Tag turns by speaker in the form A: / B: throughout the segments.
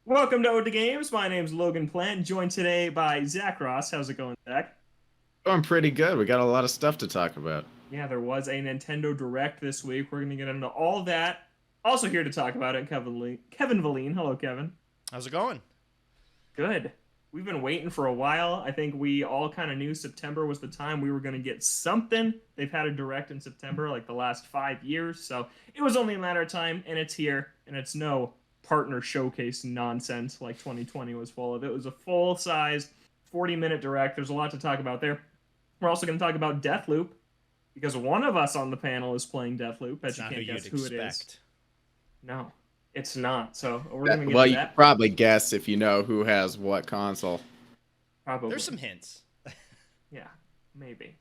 A: Welcome to Ode to Games. My name's Logan Plant, joined today by Zach Ross. How's it going, Zach?
B: Going pretty good. We got a lot of stuff to talk about.
A: Yeah, there was a Nintendo Direct this week. We're going to get into all that. Also here to talk about it, Kevin Valine. Hello, Kevin.
C: How's it going?
A: Good. We've been waiting for a while. I think we all kind of knew September was the time we were going to get something. They've had a Direct in September like the last 5 years, so it was only a matter of time, and it's here, and it's no partner showcase nonsense like 2020 was full of. It was a full-sized 40-minute Direct. There's a lot to talk about there. We're also going to talk about Deathloop, because one of us on the panel is playing Deathloop, as
C: It's
A: you
C: not who
A: can't guess
C: you'd
A: who it is.
C: expect.
A: No, it's not. So we're going to get
B: Well,
A: to
B: you
A: that.
B: could probably guess if you know who has what console.
A: Probably.
C: There's some hints.
A: Yeah, maybe.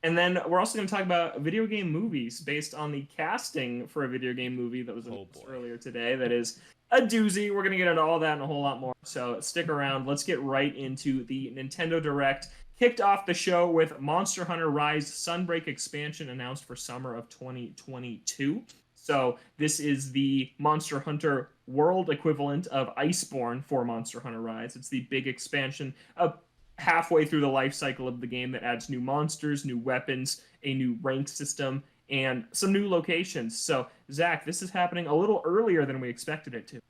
A: And then we're also going to talk about video game movies based on the casting for a video game movie that was announced earlier today. That is a doozy. We're going to get into all that and a whole lot more. So stick around. Let's get right into the Nintendo Direct. Kicked off the show with Monster Hunter Rise Sunbreak expansion announced for summer of 2022. So this is the Monster Hunter World equivalent of Iceborne for Monster Hunter Rise. It's the big expansion of halfway through the life cycle of the game that adds new monsters, new weapons, a new rank system, and some new locations. So, Zach, this is happening a little earlier than we expected it to.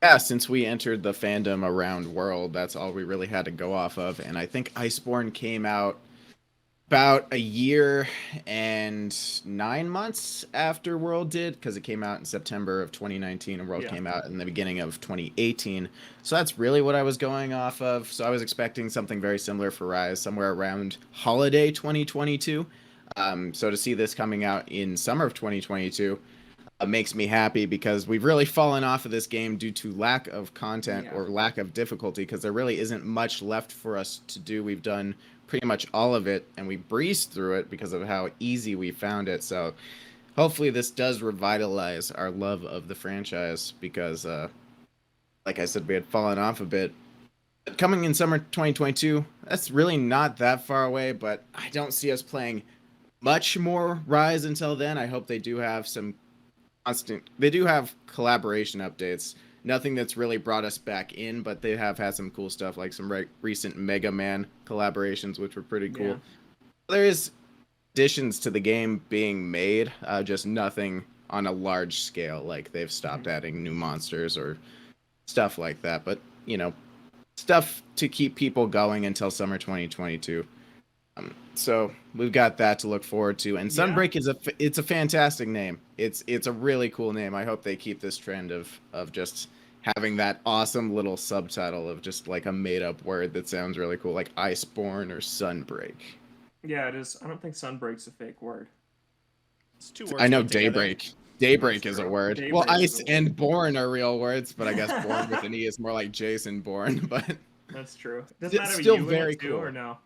B: Yeah, since we entered the fandom around World, that's all we really had to go off of. And I think Iceborne came out about a year and 9 months after World did, because it came out in September of 2019 and World came out in the beginning of 2018. So that's really what I was going off of. So I was expecting something very similar for Rise, somewhere around holiday 2022. So to see this coming out in summer of 2022 makes me happy, because we've really fallen off of this game due to lack of content or lack of difficulty, because there really isn't much left for us to do. We've done pretty much all of it, and we breezed through it because of how easy we found it. So hopefully this does revitalize our love of the franchise, because like I said, we had fallen off a bit. Coming in summer 2022, that's really not that far away, but I don't see us playing much more Rise until then. I hope they do have some they do have collaboration updates. Nothing that's really brought us back in, but they have had some cool stuff, like some recent Mega Man collaborations, which were pretty cool. Yeah. There is additions to the game being made, just nothing on a large scale. Like they've stopped adding new monsters or stuff like that. But, you know, stuff to keep people going until summer 2022. So we've got that to look forward to, and Sunbreak is it's a fantastic name. It's a really cool name. I hope they keep this trend of just having that awesome little subtitle of just like a made up word that sounds really cool, like Iceborne or Sunbreak.
A: Yeah, it is. I don't think Sunbreak's a fake word.
C: It's two words.
B: I know Daybreak. Daybreak is a word.
A: Daybreak
B: well, Ice and Born are real words, but I guess Born with an E is more like Jason Bourne. But
A: that's true. Doesn't that have
B: still
A: a U
B: very
A: in it too,
B: cool.
A: Or no?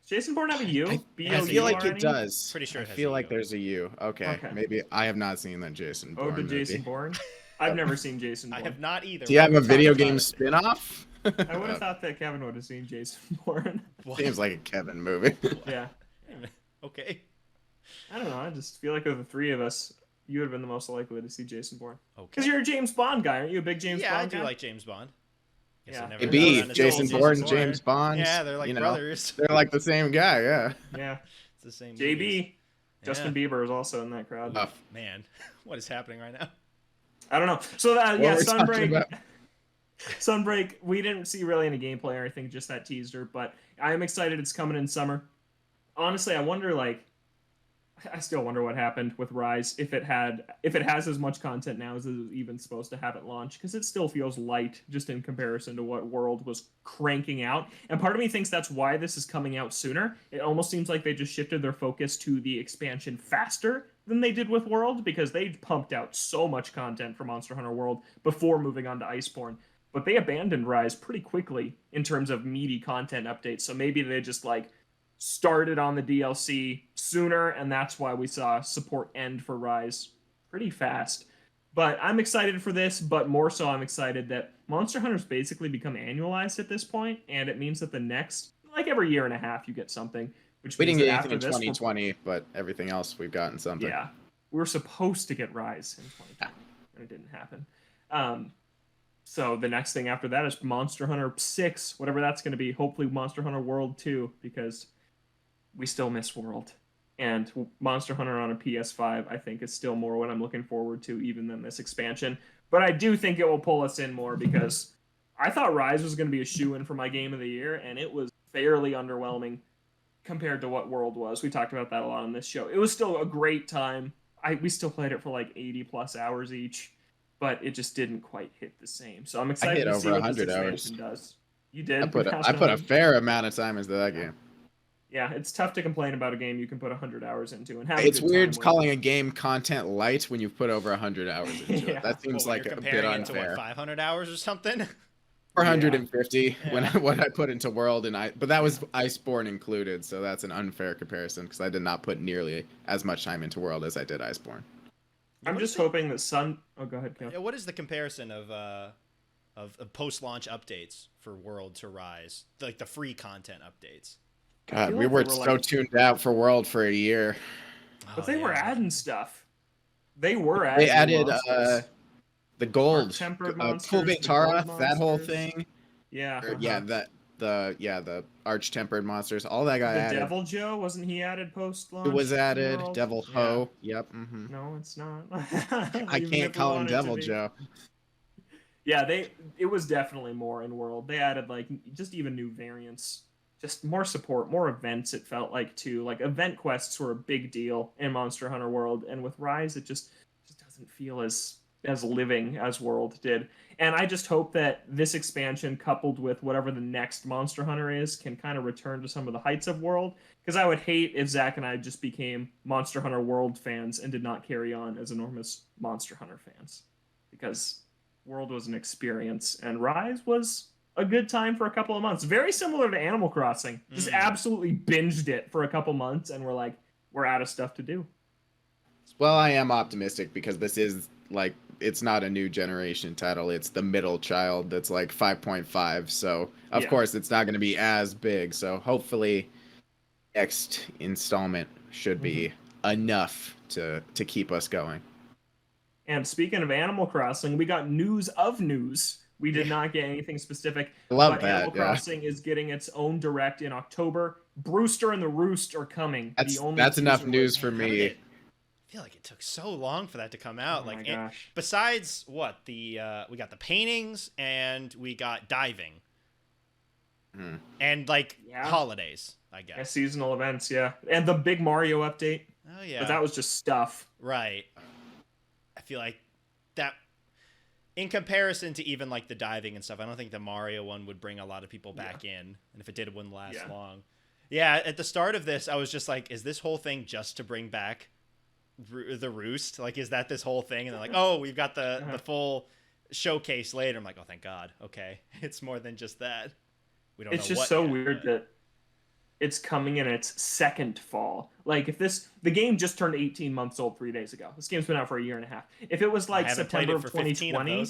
A: Jason Bourne have a U?
B: I feel like it does.
C: Pretty sure.
B: I feel like there's a U. Okay, maybe I have not seen that Jason Bourne.
A: Oh, the Jason Bourne. I've never seen Jason Bourne.
C: I have not either.
B: Do you have a video game spin-off?
A: I would have thought that Kevin would have seen Jason Bourne.
B: Seems like a Kevin movie.
A: Yeah.
C: Okay.
A: I don't know. I just feel like of the three of us, you would have been the most likely to see Jason Bourne.
C: Okay.
A: Because you're a James Bond guy, aren't you? A big James Bond guy?
C: Yeah, I do like James Bond.
A: Yeah.
B: Maybe Jason Bourne, James Bond.
C: Yeah, they're like brothers.
B: They're like the same guy, yeah.
A: Yeah.
C: It's the same.
A: JB.
C: Movies.
A: Justin Bieber is also in that crowd.
C: Oh, man. What is happening right now?
A: I don't know. So, Sunbreak. Sunbreak, we didn't see really any gameplay or anything, just that teaser, but I am excited it's coming in summer. Honestly, I still wonder what happened with Rise, if it has as much content now as it was even supposed to have at launch, because it still feels light just in comparison to what World was cranking out. And part of me thinks that's why this is coming out sooner. It almost seems like they just shifted their focus to the expansion faster than they did with World, because they pumped out so much content for Monster Hunter World before moving on to Iceborne. But they abandoned Rise pretty quickly in terms of meaty content updates. So maybe they just started on the DLC sooner, and that's why we saw support end for Rise pretty fast. But I'm excited for this, but more so I'm excited that Monster Hunter's basically become annualized at this point, and it means that the next, every year and a half, you get something. Which
B: we
A: means
B: didn't get
A: after
B: anything in
A: this,
B: 2020, but everything else we've gotten something.
A: Yeah. We were supposed to get Rise in 2020, and it didn't happen. So the next thing after that is Monster Hunter 6, whatever that's going to be. Hopefully Monster Hunter World 2, because we still miss World. And Monster Hunter on a PS5, I think, is still more what I'm looking forward to, even than this expansion. But I do think it will pull us in more, because I thought Rise was going to be a shoo-in for my game of the year, and it was fairly underwhelming compared to what World was. We talked about that a lot on this show. It was still a great time. We still played it for like 80 plus hours each, but it just didn't quite hit the same. So I'm excited to see what this expansion does. You did?
B: I put a fair amount of time into that game.
A: Yeah, it's tough to complain about a game you can put 100 hours into and have.
B: It's weird calling a game content light when you've put over 100 hours into it. That seems like a bit unfair.
C: To, 500 hours or something?
B: 450 when I put into World, but that was Iceborne included, so that's an unfair comparison because I did not put nearly as much time into World as I did Iceborne.
A: I'm just hoping that Oh, go ahead, Kel.
C: What is the comparison of post-launch updates for World to Rise, like the free content updates?
B: God, we were so tuned out for World for a year.
A: But they were adding stuff. They were adding.
B: They added the gold, Kulvetara, that whole thing.
A: Yeah.
B: The arch-tempered monsters. All that got added.
A: The Devil Joe, wasn't he added post-launch?
B: It was added. Devil Ho. Yep.
A: Mm-hmm. No, it's not.
B: I can't call him Devil Joe.
A: Yeah, it was definitely more in World. They added like just even new variants, just more support, more events. It felt like too. Like event quests were a big deal in Monster Hunter World, and with Rise, it just doesn't feel as living as World did. And I just hope that this expansion, coupled with whatever the next Monster Hunter is, can kind of return to some of the heights of World. Because I would hate if Zach and I just became Monster Hunter World fans and did not carry on as enormous Monster Hunter fans. Because World was an experience, and Rise was a good time for a couple of months. Very similar to Animal Crossing. Just absolutely binged it for a couple months, and we're out of stuff to do.
B: Well, I am optimistic because this is it's not a new generation title. It's the middle child that's like 5.5. So of course it's not going to be as big. So hopefully next installment should be enough to keep us going.
A: And speaking of Animal Crossing, we got news of news. We did not get anything specific.
B: Love that.
A: Animal Crossing is getting its own direct in October. Brewster and the Roost are coming.
B: That's enough news for me.
C: I feel like it took so long for that to come out.
A: Oh my gosh.
C: Besides what we got the paintings and we got diving, and holidays, I guess.
A: Yeah, seasonal events, and the big Mario update.
C: Oh yeah,
A: but that was just stuff.
C: Right. I feel like that, in comparison to even like the diving and stuff, I don't think the Mario one would bring a lot of people back in, and if it did, it wouldn't last long. Yeah, at the start of this, I was just like, is this whole thing just to bring back the Roost? Like, is that this whole thing? And they're like, oh, we've got the full showcase later. I'm like, oh, thank God. Okay, it's more than just that. We don't.
A: It's just so weird that it's coming in its second fall. Like, if the game just turned 18 months old 3 days ago. This game's been out for a year and a half. If it was like September of 2020,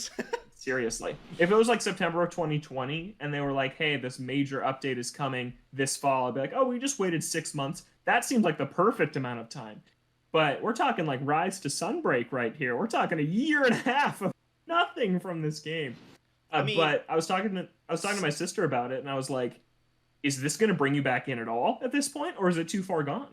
A: seriously, if it was like September of 2020 and they were like, hey, this major update is coming this fall, I'd be like, oh, we just waited 6 months. That seems like the perfect amount of time. But we're talking like Rise to Sunbreak right here. We're talking a year and a half of nothing from this game. But I was talking to my sister about it, and I was like, is this going to bring you back in at all at this point, or is it too far gone?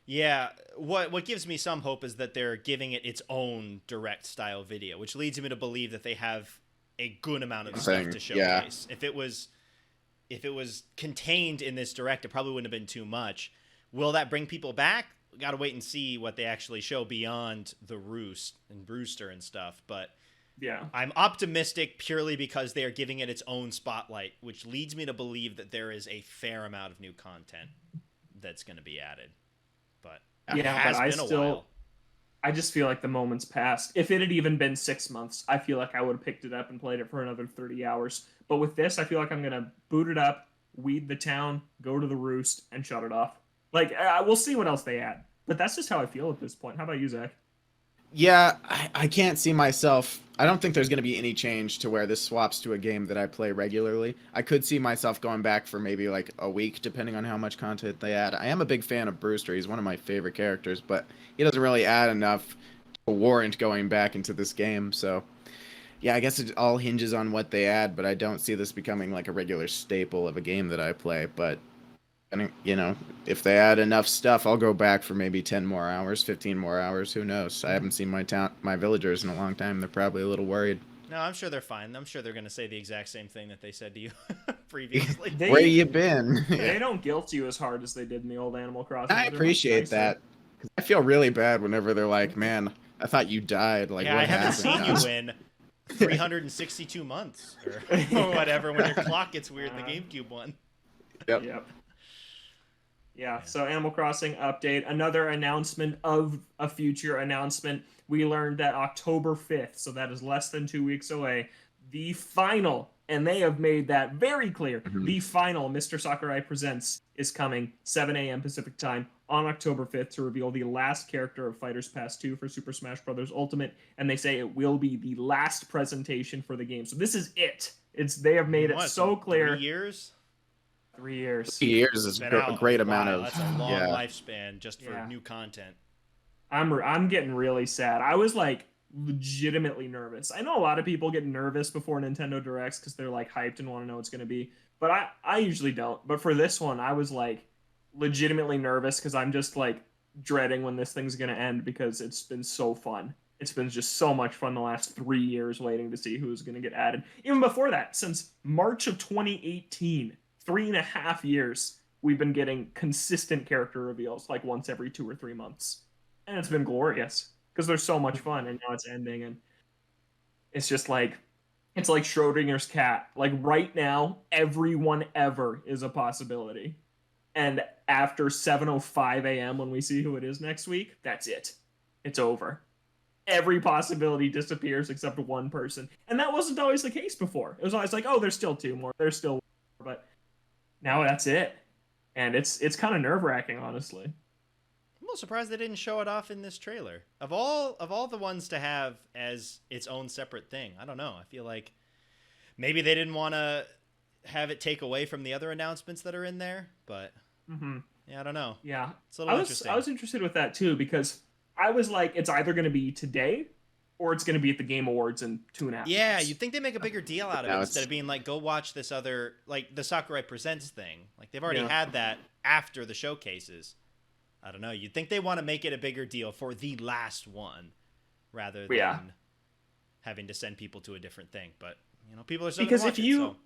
C: Yeah, what gives me some hope is that they're giving it its own direct style video, which leads me to believe that they have a good amount of stuff to showcase. Yeah. If it was contained in this direct, it probably wouldn't have been too much. Will that bring people back? We got to wait and see what they actually show beyond the Roost and Brewster and stuff, but
A: yeah,
C: I'm optimistic purely because they are giving it its own spotlight, which leads me to believe that there is a fair amount of new content that's going to be added. But it has been a while.
A: I just feel like the moment's passed. If it had even been 6 months, I feel like I would have picked it up and played it for another 30 hours. But with this, I feel like I'm going to boot it up, weed the town, go to the Roost, and shut it off. Like, we'll see what else they add. But that's just how I feel at this point. How about you, Zach?
B: Yeah, I can't see myself. I don't think there's going to be any change to where this swaps to a game that I play regularly. I could see myself going back for maybe like a week, depending on how much content they add. I am a big fan of Brewster. He's one of my favorite characters, but he doesn't really add enough to warrant going back into this game. So yeah, I guess it all hinges on what they add, but I don't see this becoming like a regular staple of a game that I play. But, you know, if they add enough stuff, I'll go back for maybe 10 more hours, 15 more hours. Who knows? I haven't seen my villagers in a long time. They're probably a little worried.
C: No, I'm sure they're fine. I'm sure they're going to say the exact same thing that they said to you previously.
B: Where you been?
A: They don't guilt you as hard as they did in the old Animal Crossing.
B: I appreciate that. Cause I feel really bad whenever they're like, man, I thought you died. Like,
C: yeah,
B: what
C: I haven't seen
B: now?
C: you in 362 months or whatever when your clock gets weird in the GameCube one.
B: Yep.
A: Yeah, so Animal Crossing update. Another announcement of a future announcement. We learned that October 5th, so that is less than 2 weeks away, the final, and they have made that very clear, the final Mr. Sakurai Presents is coming 7 a.m. Pacific time on October 5th to reveal the last character of Fighters Pass 2 for Super Smash Bros. Ultimate, and they say it will be the last presentation for the game. So this is it. They have made it so clear.
C: 3 years?
A: 3 years.
B: 3 years is a great amount of...
C: That's a long lifespan just for new content.
A: I'm getting really sad. I was like legitimately nervous. I know a lot of people get nervous before Nintendo Directs because they're like hyped and want to know what's going to be. But I usually don't. But for this one, I was like legitimately nervous because I'm just like dreading when this thing's going to end because it's been so fun. It's been just so much fun the last 3 years waiting to see who's going to get added. Even before that, since March of 2018, 3.5 years, we've been getting consistent character reveals like once every 2 or 3 months. And it's been glorious because they're so much fun, and now it's ending, and it's just like, it's like Schrodinger's cat. Like right now, everyone ever is a possibility. And after 7:05 a.m. when we see who it is next week, that's it. It's over. Every possibility disappears except one person. And that wasn't always the case before. It was always like, oh, there's still 2 more. There's still 1 more. But now that's it. And it's kind of nerve-wracking, honestly.
C: I'm a little surprised they didn't show it off in this trailer. Of all the ones to have as its own separate thing, I don't know. I feel like maybe they didn't want to have it take away from the other announcements that are in there, but yeah, I don't know.
A: Yeah,
C: it's a little interesting.
A: I was interested with that too because I was like, it's either going to be today or it's going to be at the Game Awards in 2.5 months.
C: Yeah, you'd think they make a bigger deal out of it instead of being like, go watch this other, like the Sakurai Presents thing. Like they've already had that after the showcases. I don't know. You'd think they want to make it a bigger deal for the last one rather than having to send people to a different thing. But, you know, people are still going to watch it.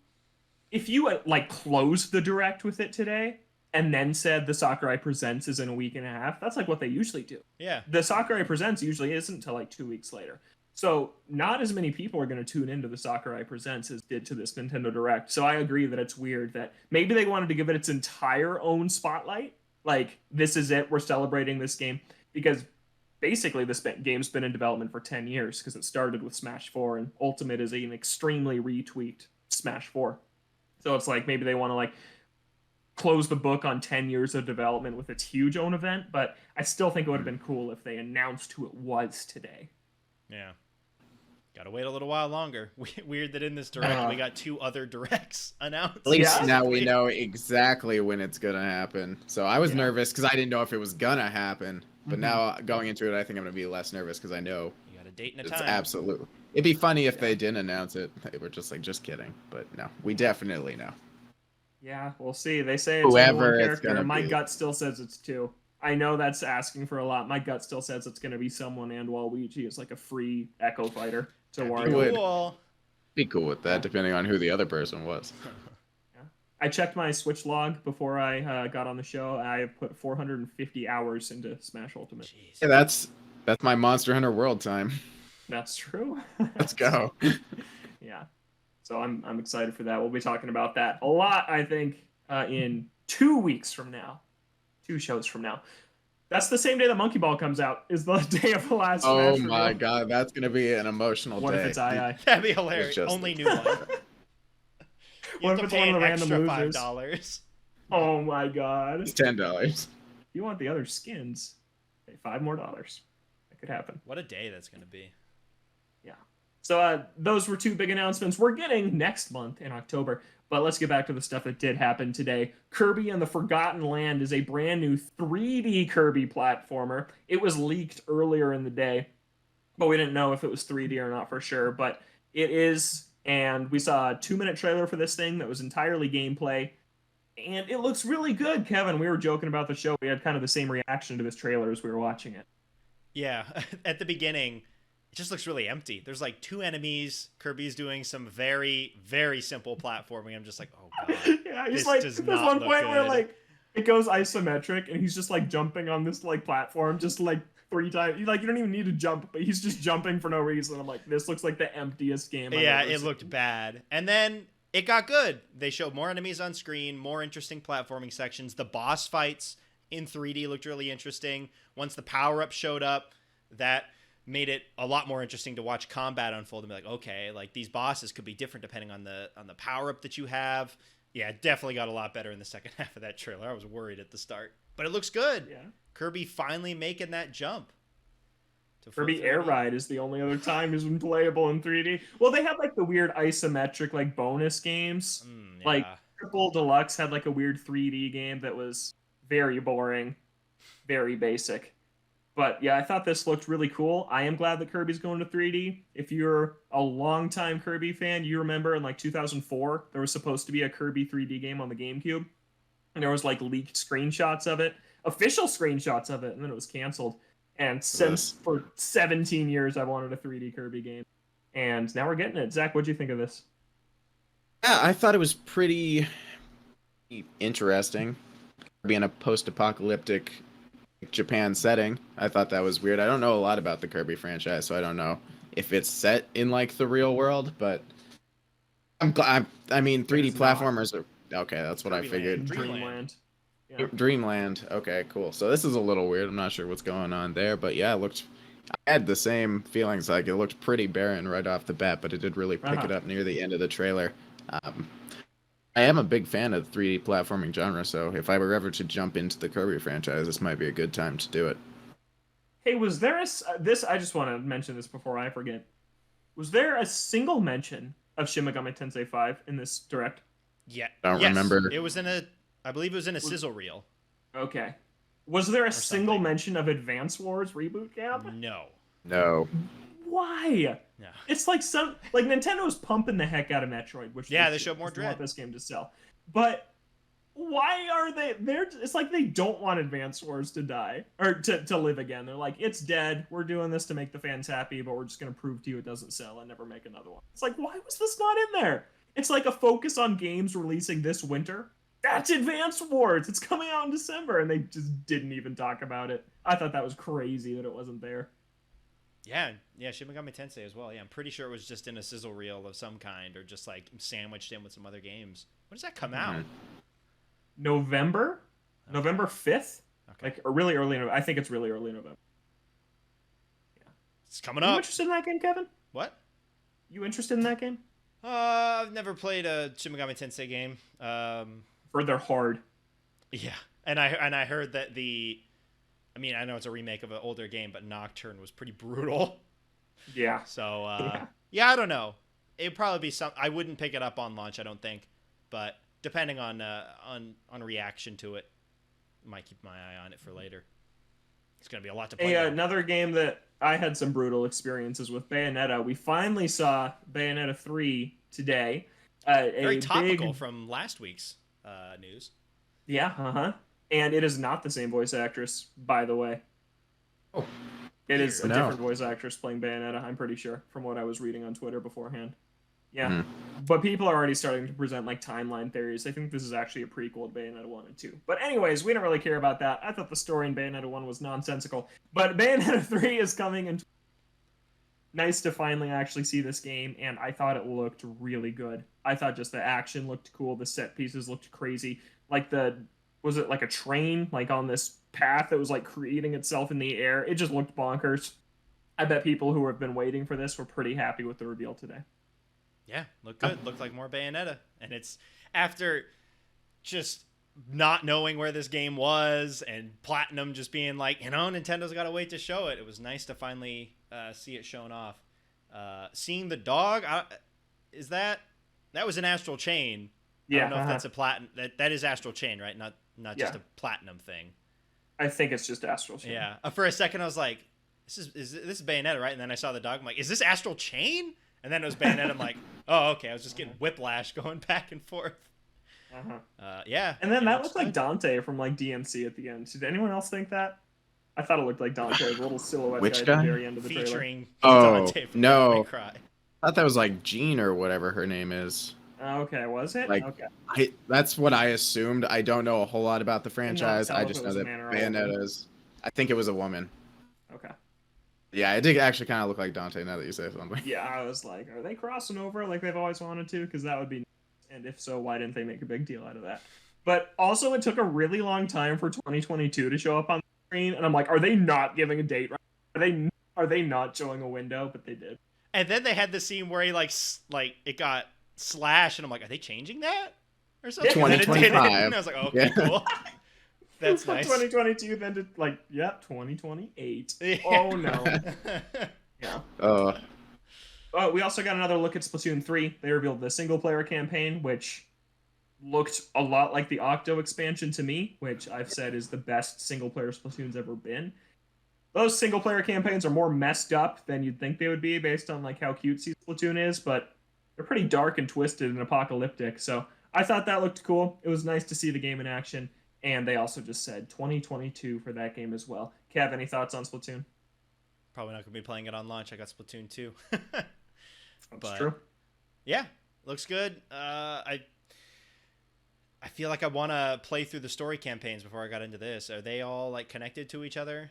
A: If you like closed the Direct with it today and then said the Sakurai Presents is in a week and a half, that's like what they usually do.
C: Yeah.
A: The Sakurai Presents usually isn't until like 2 weeks later. So not as many people are going to tune into the Sakurai Presents as did to this Nintendo Direct. So I agree that it's weird that maybe they wanted to give it its entire own spotlight. Like, this is it, we're celebrating this game, because basically this game's been in development for 10 years, because it started with Smash 4, and Ultimate is an extremely retweaked Smash 4. So it's like, maybe they want to, like, close the book on 10 years of development with its huge own event, but I still think it would have been cool if they announced who it was today.
C: Yeah. Gotta wait a little while longer. Weird that in this Direct we got 2 other Directs announced.
B: At least now we know exactly when it's gonna happen. So I was nervous because I didn't know if it was gonna happen. But now going into it, I think I'm gonna be less nervous because I know
C: you got a date and a
B: it's
C: time.
B: Absolutely. It'd be funny if they didn't announce it. They were just like, just kidding. But no, we definitely know.
A: Yeah, we'll see. They say it's
B: whoever
A: one
B: it's
A: character.
B: gonna
A: My
B: be.
A: gut still says it's 2. I know that's asking for a lot. My gut still says it's going to be someone, and Waluigi is like a free Echo Fighter to Wario.
C: Cool.
B: Be cool with that, depending on who the other person was.
A: I checked my Switch log before I got on the show. I have put 450 hours into Smash Ultimate.
C: Jeez.
B: Yeah, that's my Monster Hunter World time.
A: That's true.
B: Let's go.
A: Yeah. So I'm excited for that. We'll be talking about that a lot, I think, in 2 weeks from now. 2 shows from now. That's the same day that Monkey Ball comes out, is the day of the last
B: Oh
A: Smash
B: my
A: reveal.
B: God, that's going to be an emotional
A: What
B: day.
A: if it's II?
C: That'd be hilarious. Only new one. You
A: What
C: have
A: if
C: to
A: it's
C: pay
A: one of
C: an
A: the
C: extra
A: random losers?
C: $5.
A: Oh my God.
B: It's $10.
A: You want the other skins? Pay $5 more. That could happen.
C: What a day that's going to be.
A: Yeah. So those were 2 big announcements we're getting next month in October. But let's get back to the stuff that did happen today. Kirby and the Forgotten Land is a brand new 3D Kirby platformer. It was leaked earlier in the day, but we didn't know if it was 3D or not for sure. But It is, and we saw a 2-minute trailer for this thing that was entirely gameplay, and it looks really good, Kevin. We were joking about the show. We had kind of the same reaction to this trailer as we were watching it.
C: Yeah, at the beginning, it just looks really empty. There's like 2 enemies. Kirby's doing some very, very simple platforming. I'm just like, oh god.
A: Yeah, he's
C: this
A: like,
C: does
A: there's
C: not
A: one
C: look
A: point
C: good.
A: where like it goes isometric, and he's just like jumping on this like platform, just like 3 times. Like you don't even need to jump, but he's just jumping for no reason. I'm like, this looks like the emptiest game.
C: Yeah, it looked bad, and then it got good. They showed more enemies on screen, more interesting platforming sections. The boss fights in 3D looked really interesting. Once the power-up showed up, that made it a lot more interesting to watch combat unfold and be like, okay, like these bosses could be different depending on the power-up that you have. Yeah, it definitely got a lot better in the second half of that trailer. I was worried at the start, but it looks good.
A: Yeah.
C: Kirby finally making that jump.
A: Kirby Air Ride is the only other time he's been playable in 3D. Well, they had like the weird isometric like bonus games.
C: Yeah.
A: Like Triple Deluxe had like a weird 3D game that was very boring, very basic. But yeah, I thought this looked really cool. I am glad that Kirby's going to 3D. If you're a longtime Kirby fan, you remember in like 2004, there was supposed to be a Kirby 3D game on the GameCube. And there was like leaked screenshots of it, official screenshots of it, and then it was canceled. And since for 17 years, I've wanted a 3D Kirby game. And now we're getting it. Zach, what'd you think of this?
B: Yeah, I thought it was pretty interesting. Being a post-apocalyptic Japan setting, I thought that was weird. I don't know a lot about the Kirby franchise, so I don't know if it's set in like the real world, but I mean, 3D platformers are okay. That's what I figured.
A: Dreamland.
B: Yeah. Dreamland. Okay, cool. So this is a little weird. I'm not sure what's going on there, but yeah, it looked. I had the same feelings. Like it looked pretty barren right off the bat, but it did really pick it up near the end of the trailer. I am a big fan of the 3D platforming genre, so if I were ever to jump into the Kirby franchise, this might be a good time to do it.
A: Hey, was there this? I just want to mention this before I forget. Was there a single mention of Shin Megami Tensei 5 in this direct?
C: Yeah,
B: I don't remember.
C: It was in a. I believe it was in a sizzle reel.
A: Okay. Was there a single mention of Advance Wars Reboot Camp?
B: No.
A: Why?
C: No.
A: It's like Nintendo's pumping the heck out of Metroid, which
C: they showed more Dread.
A: They want this game to sell, but why are they? It's like they don't want Advance Wars to die or to live again. They're like, it's dead. We're doing this to make the fans happy, but we're just gonna prove to you it doesn't sell and never make another one. It's like, why was this not in there? It's like a focus on games releasing this winter. That's Advance Wars. It's coming out in December, and they just didn't even talk about it. I thought that was crazy that it wasn't there.
C: Yeah, Shin Megami Tensei as well. Yeah, I'm pretty sure it was just in a sizzle reel of some kind, or just like sandwiched in with some other games. When does that come out?
A: November 5th. Okay. Like, or really early November. I think it's really early November.
C: Yeah, it's coming up.
A: You interested in that game, Kevin?
C: What?
A: You interested in that game?
C: I've never played a Shin Megami Tensei game.
A: Or they're hard.
C: Yeah, and I heard that I mean, I know it's a remake of an older game, but Nocturne was pretty brutal.
A: Yeah.
C: So, yeah, I don't know. It'd probably be I wouldn't pick it up on launch, I don't think. But depending on reaction to it, I might keep my eye on it for later. It's going to be a lot to play.
A: Hey, another game that I had some brutal experiences with, Bayonetta. We finally saw Bayonetta 3 today.
C: Very topical from last week's news.
A: Yeah, And it is not the same voice actress, by the way.
B: Oh.
A: It is a different voice actress playing Bayonetta, I'm pretty sure, from what I was reading on Twitter beforehand. Yeah. Mm-hmm. But people are already starting to present like timeline theories. I think this is actually a prequel to Bayonetta 1 and 2. But anyways, we don't really care about that. I thought the story in Bayonetta 1 was nonsensical. But Bayonetta 3 is coming, and nice to finally actually see this game, and I thought it looked really good. I thought just the action looked cool, the set pieces looked crazy. Like was it like a train, like on this path that was like creating itself in the air? It just looked bonkers. I bet people who have been waiting for this were pretty happy with the reveal today.
C: Yeah, looked good. Looked like more Bayonetta. And it's after just not knowing where this game was and Platinum just being like, Nintendo's got to wait to show it. It was nice to finally see it shown off. Seeing the dog, that was an Astral Chain.
A: Yeah,
C: I don't know if that's a Platinum. That is Astral Chain, right? Not just a Platinum thing.
A: I think it's just Astral Chain.
C: Yeah. For a second, I was like, "This is Bayonetta, right?" And then I saw the dog. I'm like, "Is this Astral Chain?" And then it was Bayonetta. I'm like, oh, okay. I was just getting whiplash going back and forth. Yeah.
A: And then that looked like Dante from like DMC at the end. Did anyone else think that? I thought it looked like Dante, the little silhouette
B: Which
A: guy at
B: guy?
A: the very end of the
C: Featuring
B: Dante
C: from
B: no.
C: Devil May Cry.
B: I thought that was like Jean or whatever her name is.
A: Okay, was it?
B: Like,
A: okay.
B: That's what I assumed. I don't know a whole lot about the franchise. I just know that Bayonetta's. I think it was a woman.
A: Okay.
B: Yeah, it did actually kind of look like Dante now that you say something.
A: Yeah, I was like, are they crossing over like they've always wanted to? Because that would be nice. And if so, why didn't they make a big deal out of that? But also, it took a really long time for 2022 to show up on the screen, and I'm like, are they not giving a date? Are they not showing a window? But they did.
C: And then they had the scene where he like it got slashed, and I'm like, are they changing that or something?
B: 2025.
C: And I was like, oh, okay, cool. That's nice.
A: 2022, then to 2028.
C: Yeah.
A: Oh no. Yeah. We also got another look at Splatoon 3. They revealed the single-player campaign, which looked a lot like the Octo expansion to me, which I've said is the best single-player Splatoon's ever been. Those single-player campaigns are more messed up than you'd think they would be based on like how cutesy Splatoon is, but they're pretty dark and twisted and apocalyptic, so I thought that looked cool. It was nice to see the game in action, and they also just said 2022 for that game as well. Kev, any thoughts on Splatoon?
C: Probably not going to be playing it on launch. I got Splatoon 2.
A: That's true.
C: Yeah, looks good. I feel like I want to play through the story campaigns before I got into this. Are they all like connected to each other?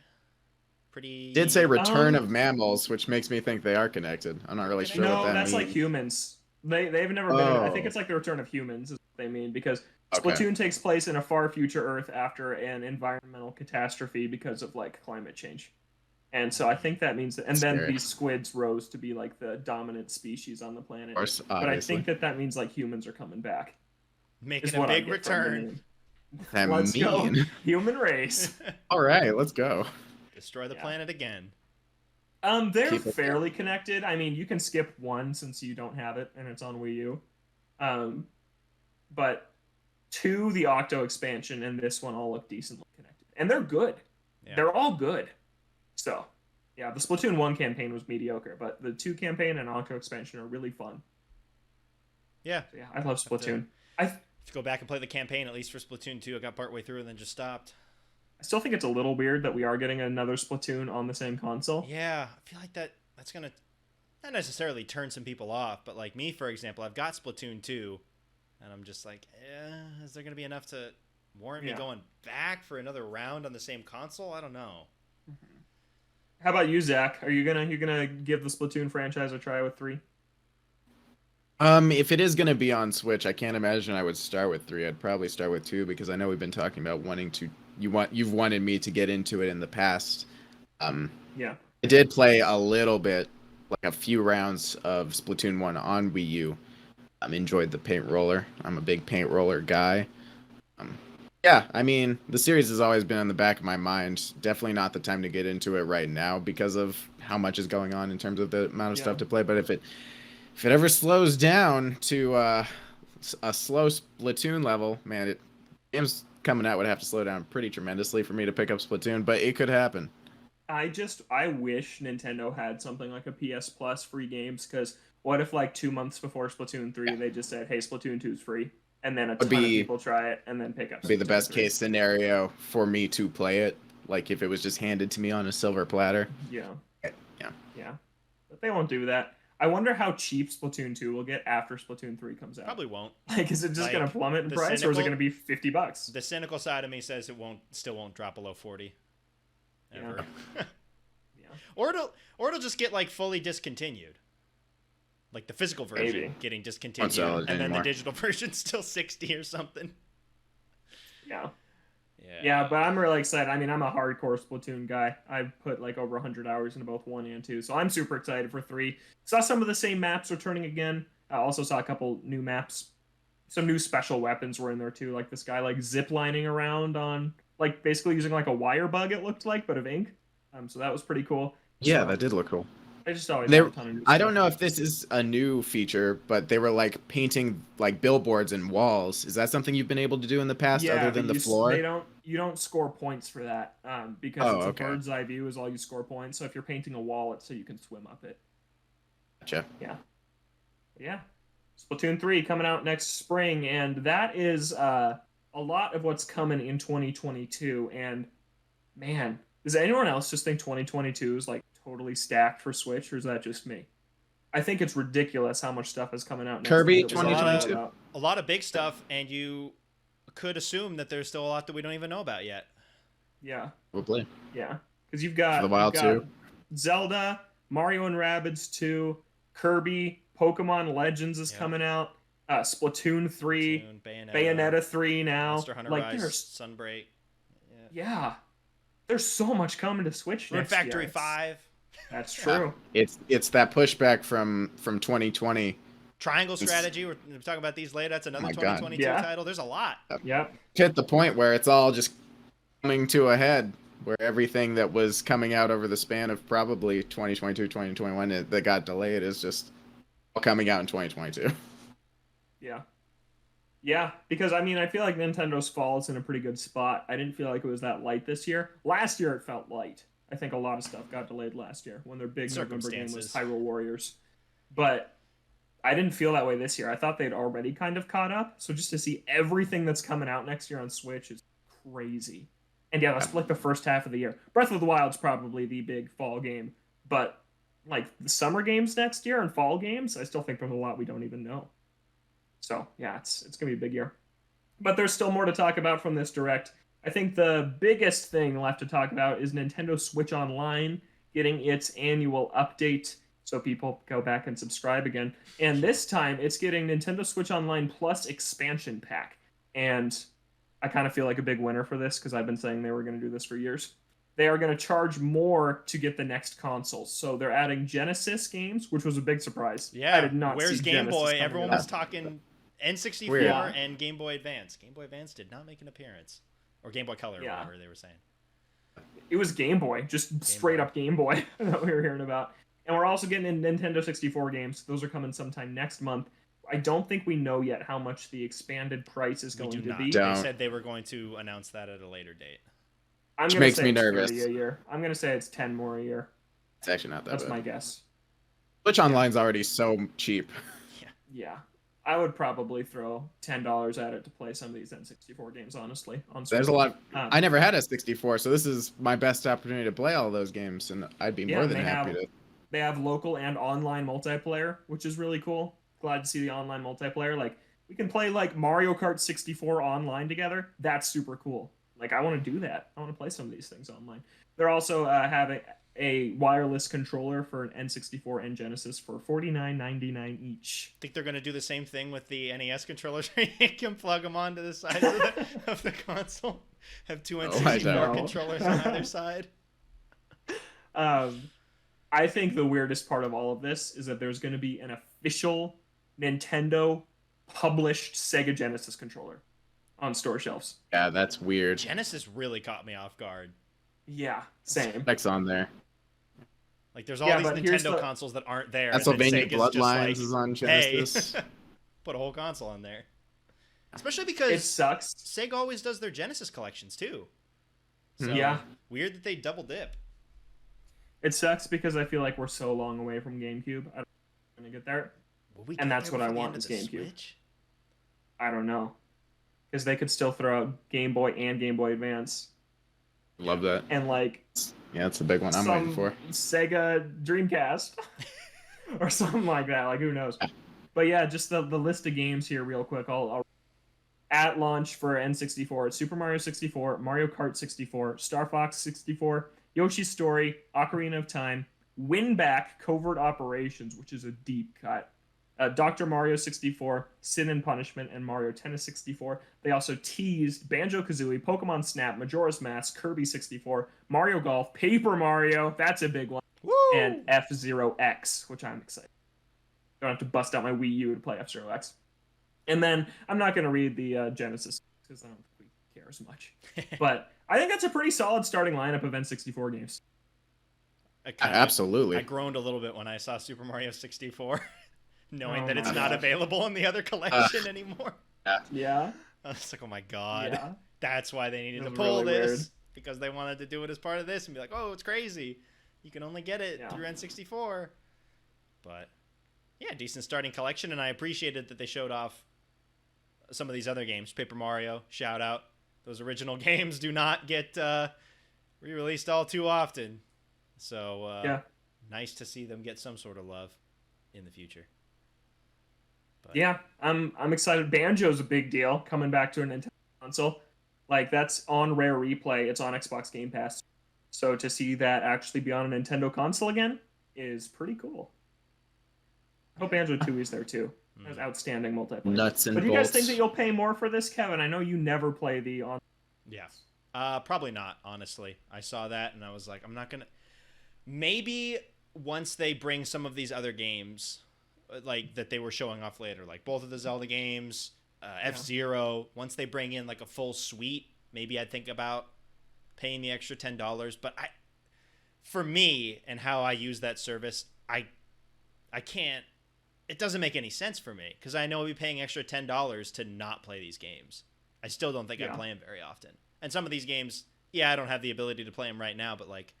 C: Pretty.
B: Did say Return of Mammals, which makes me think they are connected. I'm not really sure what that means. No,
A: that's like humans. They've never been. I think it's like the Return of Humans is what they mean, because Splatoon takes place in a far future Earth after an environmental catastrophe because of like climate change. And so I think that means that, and then these squids rose to be like the dominant species on the planet. But I think that means like humans are coming back.
C: Making a big return.
A: Let's go. Human race.
B: All right, let's go.
C: Destroy the planet again.
A: They're fairly connected. I mean, you can skip one since you don't have it and it's on Wii U. But 2, the Octo expansion, and this one all look decently connected. And they're good. Yeah. They're all good. So, yeah, the Splatoon 1 campaign was mediocre, but the 2 campaign and Octo expansion are really fun.
C: Yeah.
A: So, yeah, I love Splatoon.
C: To go back and play the campaign, at least for Splatoon 2, I got partway through and then just stopped.
A: I still think it's a little weird that we are getting another Splatoon on the same console.
C: Yeah, I feel like that's going to not necessarily turn some people off, but like me, for example, I've got Splatoon 2, and I'm just like, is there going to be enough to warrant me going back for another round on the same console? I don't know.
A: Mm-hmm. How about you, Zach? Are you gonna give the Splatoon franchise a try with 3?
B: If it is gonna be on Switch, I can't imagine I would start with 3. I'd probably start with 2 because I know we've been talking about wanting to. You've wanted me to get into it in the past.
A: Yeah.
B: I did play a little bit, like a few rounds of Splatoon 1 on Wii U. Enjoyed the paint roller. I'm a big paint roller guy. Yeah, I mean, the series has always been in the back of my mind. Definitely not the time to get into it right now because of how much is going on in terms of the amount of stuff to play. But if it ever slows down to a slow Splatoon level, man, games coming out would have to slow down pretty tremendously for me to pick up Splatoon, but it could happen.
A: I wish Nintendo had something like a PS Plus free games, because what if like 2 months before Splatoon 3 they just said, hey, Splatoon 2's free? And then a ton of people try it and then pick up.
B: Would be the best case scenario for me to play it, like if it was just handed to me on a silver platter.
A: Yeah. But they won't do that. I wonder how cheap Splatoon 2 will get after Splatoon 3 comes out.
C: Probably won't.
A: Like, is it just going to plummet in price, or is it going to be $50?
C: The cynical side of me says it still won't drop below 40. Ever.
A: Yeah.
C: Or it'll just get like fully discontinued. Like the physical version getting discontinued, and then the digital version's still 60 or something.
A: Yeah, but I'm really excited. I mean, I'm a hardcore Splatoon guy. I've put like over 100 hours into both 1 and 2, so I'm super excited for 3. Saw some of the same maps returning again. I also saw a couple new maps. Some new special weapons were in there too, like this guy like ziplining around on, like basically using like a wire bug, it looked like, but of ink. So that was pretty cool.
B: Yeah, that did look cool.
A: I just always have a ton of new
B: I don't know if this is a new feature, but they were like painting like billboards and walls. Is that something you've been able to do in the past other than the floor?
A: You don't score points for that because it's a bird's eye view is all you score points. So if you're painting a wall, it's so you can swim up it.
B: Gotcha.
A: Yeah. Yeah. Splatoon 3 coming out next spring, and that is a lot of what's coming in 2022. And man, does anyone else just think 2022 is like totally stacked for Switch, or is that just me? I think it's ridiculous how much stuff is coming out next
B: Kirby
A: year.
B: 2022.
C: A lot of big stuff, and you could assume that there's still a lot that we don't even know about yet.
A: Yeah.
B: Probably.
A: Yeah. Because you've got,
B: the Wild 2.
A: Zelda, Mario and Rabbids 2, Kirby, Pokemon Legends is coming out, Splatoon 3, Bayonetta 3 now.
C: Monster Hunter Rise, Sunbreak.
A: Yeah. There's so much coming to Switch
C: Red
A: next
C: Factory
A: year.
C: 5.
A: That's true.
B: It's that pushback from 2020.
C: Triangle Strategy. We're talking about these later. That's another 2022 title. There's a lot.
A: Yep.
B: Hit the point where it's all just coming to a head, where everything that was coming out over the span of probably 2022, 2021 that got delayed is just all coming out in 2022.
A: Yeah. Yeah, because I mean, I feel like Nintendo's fall is in a pretty good spot. I didn't feel like it was that light this year. Last year it felt light. I think a lot of stuff got delayed last year when their big November game was Hyrule Warriors. But I didn't feel that way this year. I thought they'd already kind of caught up. So just to see everything that's coming out next year on Switch is crazy. And yeah, that's like the first half of the year. Breath of the Wild's probably the big fall game. But like the summer games next year and fall games, I still think there's a lot we don't even know. So yeah, it's going to be a big year. But there's still more to talk about from this Direct. I think the biggest thing left to talk about is Nintendo Switch Online getting its annual update, so people go back and subscribe again. And this time, it's getting Nintendo Switch Online Plus Expansion Pack. And I kind of feel like a big winner for this, because I've been saying they were going to do this for years. They are going to charge more to get the next consoles. So they're adding Genesis games, which was a big surprise.
C: Yeah,
A: I did not
C: where's
A: see
C: Game
A: Genesis
C: Boy? Everyone was talking N64
B: Weird.
C: and Game Boy Advance. Game Boy Advance did not make an appearance. Or Game Boy Color, or whatever they were saying.
A: It was Game Boy, just straight up Game Boy that we were hearing about. And we're also getting in Nintendo 64 games. Those are coming sometime next month. I don't think we know yet how much the expanded price is going to be.
C: They said they were going to announce that at a later date.
B: Which makes me nervous.
A: A year. I'm going to say it's 10 more a year.
B: It's actually not that bad.
A: That's my guess.
B: Switch Online's already so cheap.
A: Yeah. I would probably throw $10 at it to play some of these N64 games, honestly.
B: There's a lot. I never had a 64, so this is my best opportunity to play all those games, and I'd be more than happy to.
A: They have local and online multiplayer, which is really cool. Glad to see the online multiplayer. Like, we can play like Mario Kart 64 online together. That's super cool. Like, I want to do that. I want to play some of these things online. They're also having a wireless controller for an N64 and Genesis for $49.99 each.
C: I think they're going to do the same thing with the NES controllers. You can plug them onto the side of the console. Have two N64 controllers on either side.
A: I think the weirdest part of all of this is that there's going to be an official Nintendo published Sega Genesis controller on store shelves.
B: Yeah, that's weird.
C: Genesis really caught me off guard.
A: Yeah, same.
B: Specs on there.
C: Like, there's all these Nintendo consoles that aren't there.
B: Pennsylvania Bloodlines is on Genesis.
C: Hey, put a whole console on there. Especially because
A: it sucks.
C: Sega always does their Genesis collections too. So,
A: yeah.
C: Weird that they double dip.
A: It sucks because I feel like we're so long away from GameCube. I don't know if we're going to get there. And that's what I want is GameCube. Switch? I don't know. Because they could still throw out Game Boy and Game Boy Advance.
B: Love that.
A: And like...
B: Yeah, that's the big one I'm waiting for.
A: Sega Dreamcast. Or something like that. Like, who knows? But yeah, just the list of games here real quick. I'll at launch for N64, it's Super Mario 64, Mario Kart 64, Star Fox 64, Yoshi's Story, Ocarina of Time, Winback Covert Operations, which is a deep cut, Dr. Mario 64, Sin and Punishment, and Mario Tennis 64. They also teased Banjo-Kazooie, Pokemon Snap, Majora's Mask, Kirby 64, Mario Golf, Paper Mario, that's a big one,
C: Woo!
A: And F-Zero X, which I'm excited. Don't have to bust out my Wii U to play F-Zero X. And then, I'm not going to read the Genesis, because I don't think we care as much. But I think that's a pretty solid starting lineup of N64 games.
B: Absolutely.
C: I groaned a little bit when I saw Super Mario 64, knowing that it's not available in the other collection anymore.
A: Yeah.
C: I was like, oh my god.
A: Yeah.
C: That's why they needed to pull
A: really
C: this.
A: weird.
C: Because they wanted to do it as part of this and be like, oh, it's crazy. You can only get it through N64. But, yeah, decent starting collection, and I appreciated that they showed off some of these other games. Paper Mario, shout out. Those original games do not get re-released all too often. So
A: yeah,
C: nice to see them get some sort of love in the future.
A: But yeah, I'm excited. Banjo's a big deal coming back to a Nintendo console. Like that's on Rare Replay. It's on Xbox Game Pass. So to see that actually be on a Nintendo console again is pretty cool. I hope Banjo 2 is there too. That's outstanding multiplayer.
B: Nuts and bolts.
A: But do you guys think that you'll pay more for this, Kevin? I know you never play the on.
C: Yeah. Probably not, honestly. I saw that and I was like, I'm not gonna. Maybe once they bring some of these other games, like that they were showing off later, like both of the Zelda games, F-Zero, once they bring in like a full suite, maybe I'd think about paying the extra $10. But for me and how I use that service, I can't. It doesn't make any sense for me because I know I'll be paying extra $10 to not play these games. I still don't think I play them very often. And some of these games, I don't have the ability to play them right now, but like,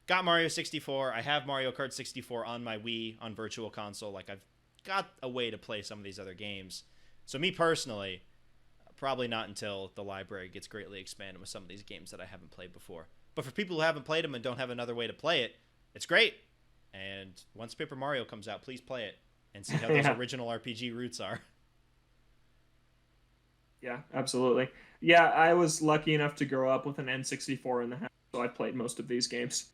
C: got Mario 64. I have Mario Kart 64 on my Wii on Virtual Console. Like, I've got a way to play some of these other games. So me personally, probably not until the library gets greatly expanded with some of these games that I haven't played before. But for people who haven't played them and don't have another way to play it, it's great. And once Paper Mario comes out, please play it and see how those original RPG roots are.
A: Yeah, absolutely. Yeah, I was lucky enough to grow up with an N64 in the house, so I played most of these games.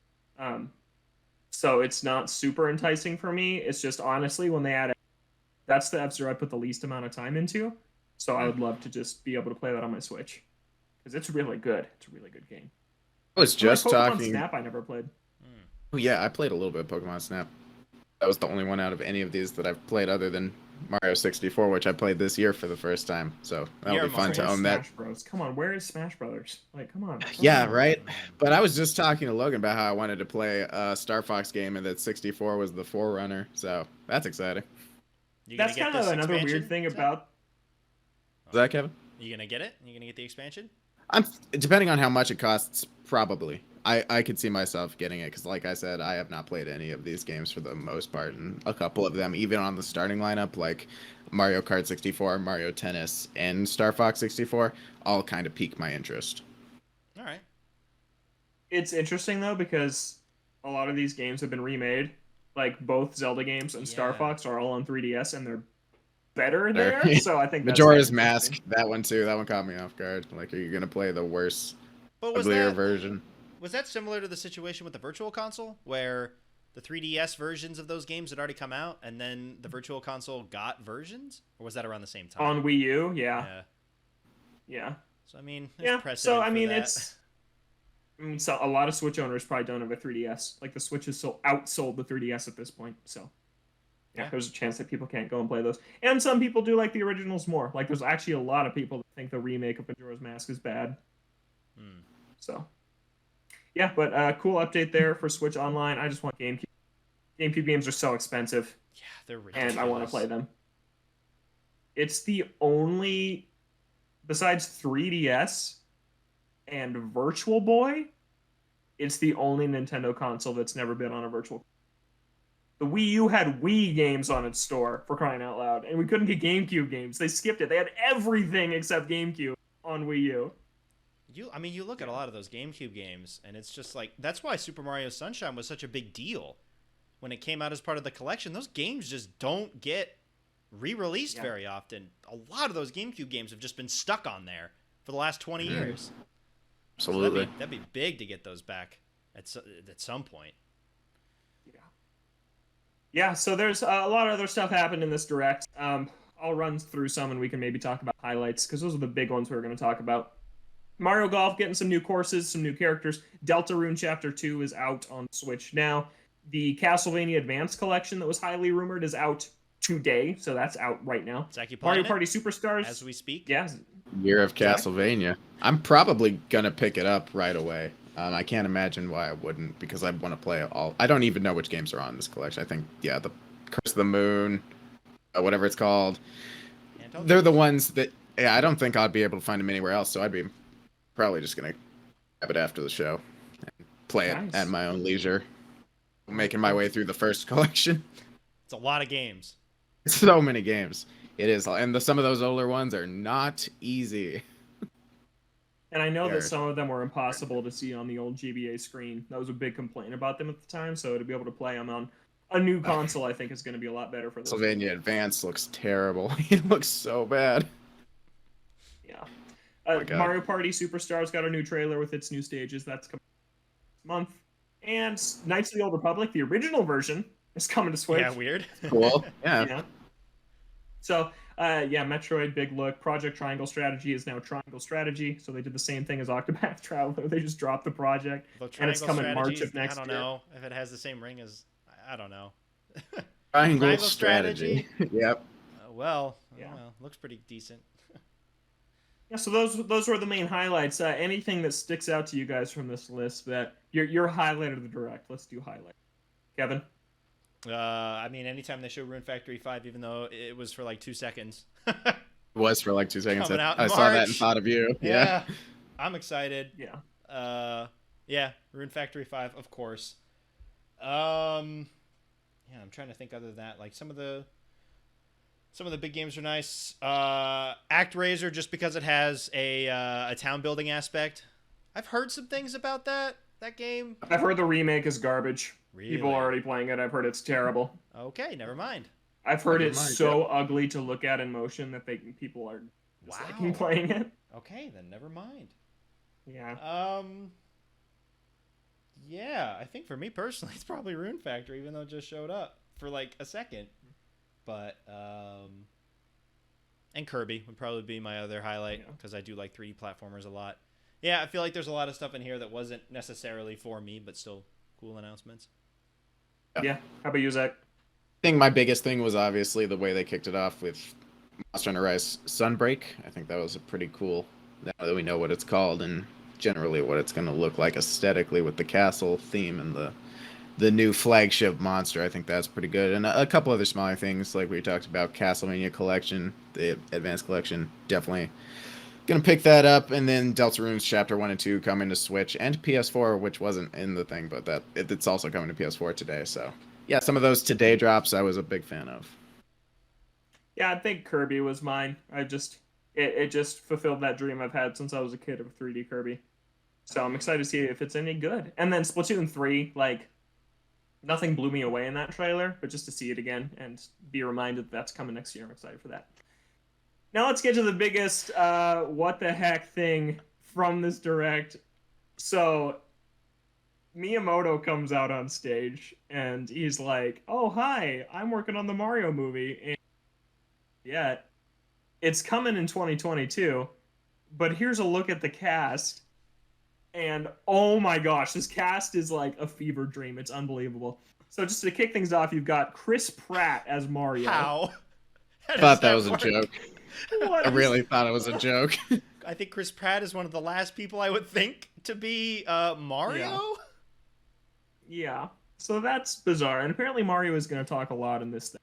A: So it's not super enticing for me. It's just honestly, when they add it, that's the F-Zero I put the least amount of time into. So I would love to just be able to play that on my Switch because it's really good. It's a really good game.
B: I was just talking.
A: Snap I never played.
B: Oh yeah, I played a little bit of Pokemon Snap. That was the only one out of any of these that I've played other than Mario 64, which I played this year for the first time. So that'll be fun to own that.
A: Smash Bros. Come on, where is Smash Brothers? Like, come on.
B: Yeah, right. But I was just talking to Logan about how I wanted to play a Star Fox game and that 64 was the forerunner. So that's exciting.
A: That's kind of another weird thing about.
B: Is that Kevin?
C: You gonna get it? You gonna get the expansion?
B: Depending on how much it costs, probably. I could see myself getting it because, like I said, I have not played any of these games for the most part, and a couple of them, even on the starting lineup, like Mario Kart 64, Mario Tennis, and Star Fox 64, all kind of pique my interest.
C: All right.
A: It's interesting though because a lot of these games have been remade. Like both Zelda games and Star Fox are all on 3DS, and they're better there. So I think
B: Majora's Mask, that one too. That one caught me off guard. Like, are you gonna play the worse, uglier version?
C: Was that similar to the situation with the Virtual Console, where the 3DS versions of those games had already come out, and then the Virtual Console got versions, or was that around the same time?
A: On Wii U, yeah.
C: So I mean,
A: so I mean, so a lot of Switch owners probably don't have a 3DS. Like the Switch is so outsold the 3DS at this point. So yeah, there's a chance that people can't go and play those. And some people do like the originals more. Like there's actually a lot of people that think the remake of Majora's Mask is bad. So. Yeah, but cool update there for Switch Online. I just want GameCube. GameCube games are so expensive.
C: Yeah, they're ridiculous.
A: And I want to play them. It's the only, besides 3DS and Virtual Boy, it's the only Nintendo console that's never been on a virtual. The Wii U had Wii games on its store, for crying out loud, and we couldn't get GameCube games. They skipped it. They had everything except GameCube on Wii U.
C: You look at a lot of those GameCube games, and it's just like, that's why Super Mario Sunshine was such a big deal. When it came out as part of the collection, those games just don't get re-released very often. A lot of those GameCube games have just been stuck on there for the last 20 years.
B: Absolutely.
C: So that'd be big to get those back at some point.
A: Yeah, so there's a lot of other stuff happened in this Direct. I'll run through some, and we can maybe talk about highlights, because those are the big ones we're going to talk about. Mario Golf getting some new courses, some new characters. Deltarune Chapter 2 is out on Switch now. The Castlevania Advance Collection that was highly rumored is out today, so that's out right now. Mario Party Superstars.
C: As we speak.
A: Yeah.
B: Year of Castlevania. I'm probably going to pick it up right away. I can't imagine why I wouldn't, because I want to play it all. I don't even know which games are on this collection. I think, the Curse of the Moon, whatever it's called. They're the ones that, I don't think I'd be able to find them anywhere else, so I'd be probably just going to grab it after the show and play it at my own leisure. Making my way through the first collection.
C: It's a lot of games.
B: So many games. It is, and some of those older ones are not easy.
A: And I know that some of them were impossible to see on the old GBA screen. That was a big complaint about them at the time. So to be able to play them on a new console, I think is going to be a lot better for this.
B: Castlevania Advance looks terrible. It looks so bad.
A: Yeah. Mario Party Superstars got a new trailer with its new stages. That's coming this month. And Knights of the Old Republic, the original version, is coming to Switch.
C: Yeah, weird.
B: Cool. Yeah.
A: So, Metroid, big look. Project Triangle Strategy is now Triangle Strategy. So they did the same thing as Octopath Traveler. They just dropped the project. And it's coming March of next year.
C: I don't know if it has the same ring as... I don't know.
B: Triangle Strategy. Yep.
C: Well, looks pretty decent.
A: Yeah, so those were the main highlights. Anything that sticks out to you guys from this list that your highlight of the direct? Let's do highlight. Kevin?
C: I mean, anytime they show Rune Factory 5, even though it was for like 2 seconds.
B: It was for like 2 seconds.
C: I
B: saw that and thought of you. Yeah.
C: I'm excited.
A: Yeah.
C: Rune Factory 5, of course. I'm trying to think other than that. Like some of the big games are nice. ActRaiser, just because it has a town building aspect. I've heard some things about that game.
A: I've heard the remake is garbage.
C: Really?
A: People are already playing it. I've heard it's terrible.
C: Okay, never mind.
A: I've heard it's so ugly to look at in motion that people are disliking playing it.
C: Okay, then never mind.
A: Yeah.
C: Yeah, I think for me personally, it's probably Rune Factory, even though it just showed up for like a second. But and Kirby would probably be my other highlight because I do like 3D platformers a lot. Yeah, I feel like there's a lot of stuff in here that wasn't necessarily for me, but still cool announcements.
A: Yeah. How about you, Zach?
B: I think my biggest thing was obviously the way they kicked it off with Monster Hunter Rise Sunbreak. I think that was a pretty cool, now that we know what it's called and generally what it's going to look like aesthetically with the castle theme and the new flagship monster. I think that's pretty good. And a couple other smaller things like we talked about, Castlevania Collection, the Advanced Collection, definitely going to pick that up. And then Deltarune's Chapter 1 and 2 coming to Switch and PS4, which wasn't in the thing, but it's also coming to PS4 today. So yeah, some of those today drops I was a big fan of.
A: Yeah, I think Kirby was mine. It just fulfilled that dream I've had since I was a kid of 3D Kirby. So I'm excited to see if it's any good. And then Splatoon 3, like, nothing blew me away in that trailer, but just to see it again and be reminded that's coming next year, I'm excited for that. Now let's get to the biggest what the heck thing from this direct. So Miyamoto comes out on stage and he's like, "Oh, hi, I'm working on the Mario movie." And yet, it's coming in 2022, but here's a look at the cast. And oh my gosh, this cast is like a fever dream. It's unbelievable. So just to kick things off, you've got Chris Pratt as Mario.
C: How?
B: I thought that was a joke. I really thought it was a joke.
C: I think Chris Pratt is one of the last people I would think to be Mario.
A: Yeah. So that's bizarre. And apparently Mario is going to talk a lot in this thing.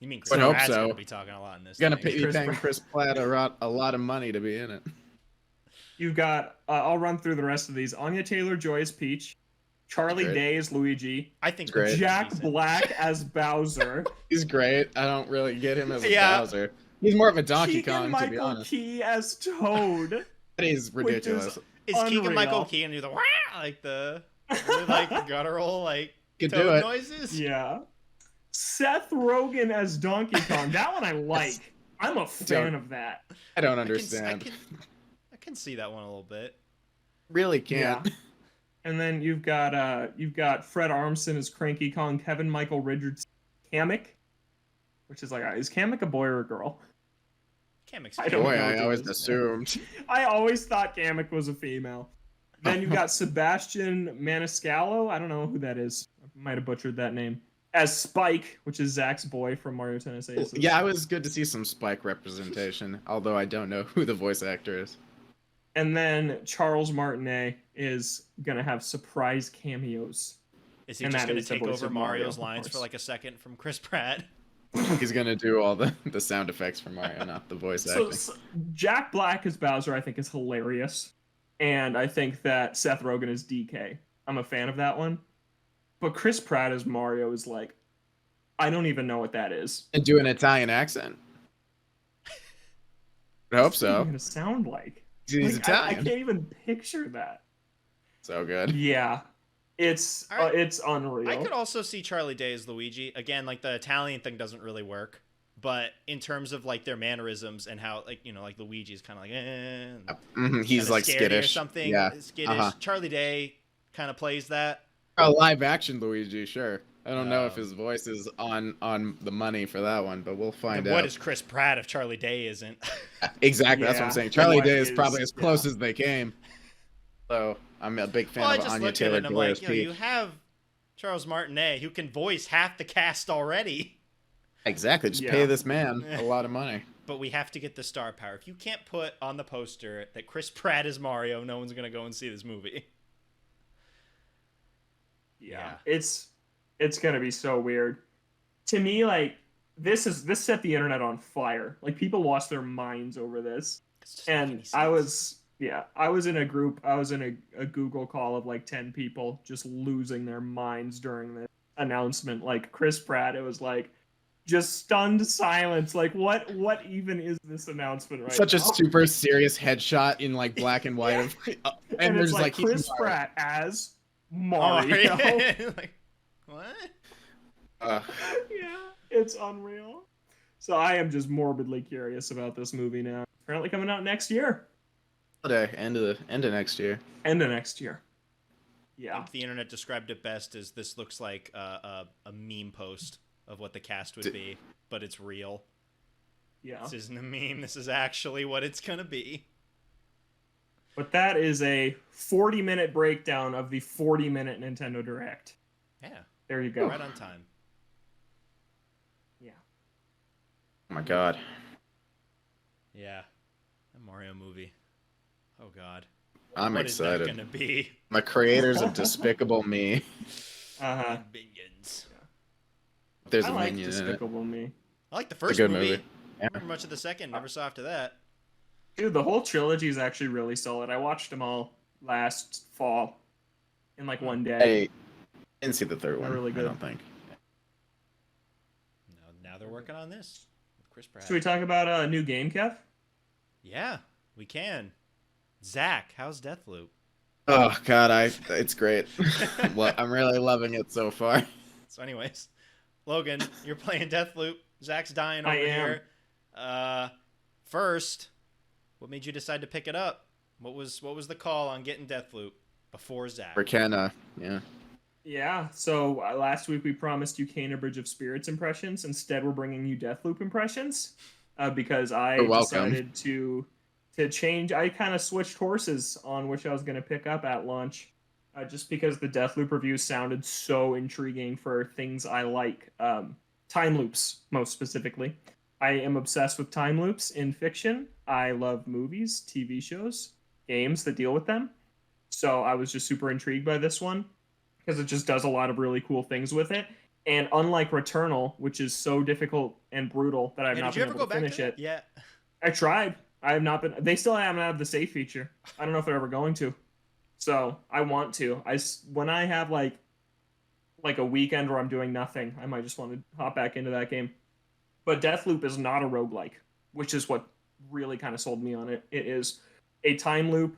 C: You mean Chris Pratt's going to be talking a lot in this?
B: You're going to be paying Chris Pratt a lot of money to be in it.
A: You've got, I'll run through the rest of these. Anya Taylor-Joy as Peach. Charlie Day as Luigi.
C: I think
A: Jack Black as Bowser.
B: He's great. I don't really get him as a Bowser. He's more of a Donkey Kong, to be honest.
A: Key as Toad.
B: That is ridiculous.
C: Is Keegan-Michael Key and do the like the really like guttural like
B: Could
C: Toad noises?
A: Yeah. Seth Rogen as Donkey Kong. That one I like. I'm a fan of that.
B: I don't understand.
C: I can see that one a little bit.
B: Really can't.
A: Yeah. And then you've got Fred Armisen as Cranky Kong, Kevin Michael Richards, Kamek, which is like, is Kamek a boy or a girl?
C: Kamek's
B: a boy. I always assumed.
A: I always thought Kamek was a female. Then you've got Sebastian Maniscalco. I don't know who that is. I might have butchered that name. As Spike, which is Zach's boy from Mario Tennis Aces.
B: Yeah, it was good to see some Spike representation, although I don't know who the voice actor is.
A: And then Charles Martinet is going to have surprise cameos.
C: Is he just going to take over Mario's lines for like a second from Chris Pratt?
B: He's going to do all the sound effects for Mario, not the voice acting.
A: So Jack Black as Bowser, I think, is hilarious. And I think that Seth Rogen is DK. I'm a fan of that one. But Chris Pratt as Mario is like I don't even know what that is.
B: And do an Italian accent. I hope so.
A: What's he gonna sound like?
B: He's Italian.
A: I can't even picture that.
B: So good.
A: Yeah, it's unreal.
C: I could also see Charlie Day as Luigi. Again, like the Italian thing doesn't really work, but in terms of like their mannerisms and how like like Luigi's kind of like
B: he's like skittish
C: or something.
B: Yeah,
C: skittish. Charlie Day kind of plays that.
B: A live action Luigi, sure. I don't know if his voice is on the money for that one, but we'll find out.
C: What is Chris Pratt if Charlie Day isn't?
B: Exactly, that's what I'm saying. Charlie Day is probably as close as they came. So I'm a big fan of Anya Taylor-Joy as Peach.
C: You have Charles Martinet, who can voice half the cast already.
B: Exactly, just pay this man a lot of money.
C: But we have to get the star power. If you can't put on the poster that Chris Pratt is Mario, no one's gonna go and see this movie.
A: Yeah. It's gonna be so weird. To me, like this set the internet on fire. Like people lost their minds over this. And I was in a group, I was in a Google call of like 10 people just losing their minds during this announcement. Like Chris Pratt, it was like just stunned silence. Like what even is this announcement right
B: Such
A: now?
B: a super serious headshot in like black and white.
A: and there's like Chris Pratt as Mario.
C: Like, what?
B: Yeah,
A: it's unreal. So I am just morbidly curious about this movie now. Apparently coming out next year.
B: End of next year.
A: End of next year. Yeah.
C: I think the internet described it best as this looks like a meme post of what the cast would be, but it's real.
A: Yeah.
C: This isn't a meme. This is actually what it's gonna be.
A: But that is a 40-minute breakdown of the 40-minute Nintendo Direct.
C: Yeah.
A: There you go.
C: Right on time.
A: Yeah.
B: Oh my god.
C: Yeah. A Mario movie. Oh god.
B: I'm excited.
C: What is that gonna be?
B: My creators of Despicable Me.
C: Minions.
B: There's
A: I
B: a
A: like
B: minion
A: Despicable
B: in it.
A: Me.
C: I like the first
B: good
C: movie.
B: movie. Yeah.
C: Never much of the second. Never saw after that.
A: Dude, the whole trilogy is actually really solid. I watched them all last fall in like one day.
B: I didn't see the third one.
A: Really good.
B: I don't think.
C: Now they're working on this with Chris Pratt.
A: Should we talk about a new game, Kev?
C: Yeah, we can. Zach, how's Deathloop?
B: Oh god, it's great. I'm really loving it so far.
C: So, anyways, Logan, you're playing Deathloop. Zach's dying over here. First, what made you decide to pick it up? What was the call on getting Deathloop before Zach?
B: For Kenna, yeah.
A: Yeah, so last week we promised you Kena Bridge of Spirits impressions. Instead, we're bringing you Deathloop impressions because I decided to change. I kind of switched horses on which I was going to pick up at launch just because the Deathloop reviews sounded so intriguing for things I like. Time loops, most specifically. I am obsessed with time loops in fiction. I love movies, TV shows, games that deal with them. So I was just super intrigued by this one because it just does a lot of really cool things with it. And unlike Returnal, which is so difficult and brutal that I've not been able to finish it.
C: Yeah.
A: I tried. I have not been. They still haven't had the save feature. I don't know if they're ever going to. So I want to. When I have like a weekend where I'm doing nothing, I might just want to hop back into that game. But Deathloop is not a roguelike, which is what really kind of sold me on it. It is a time loop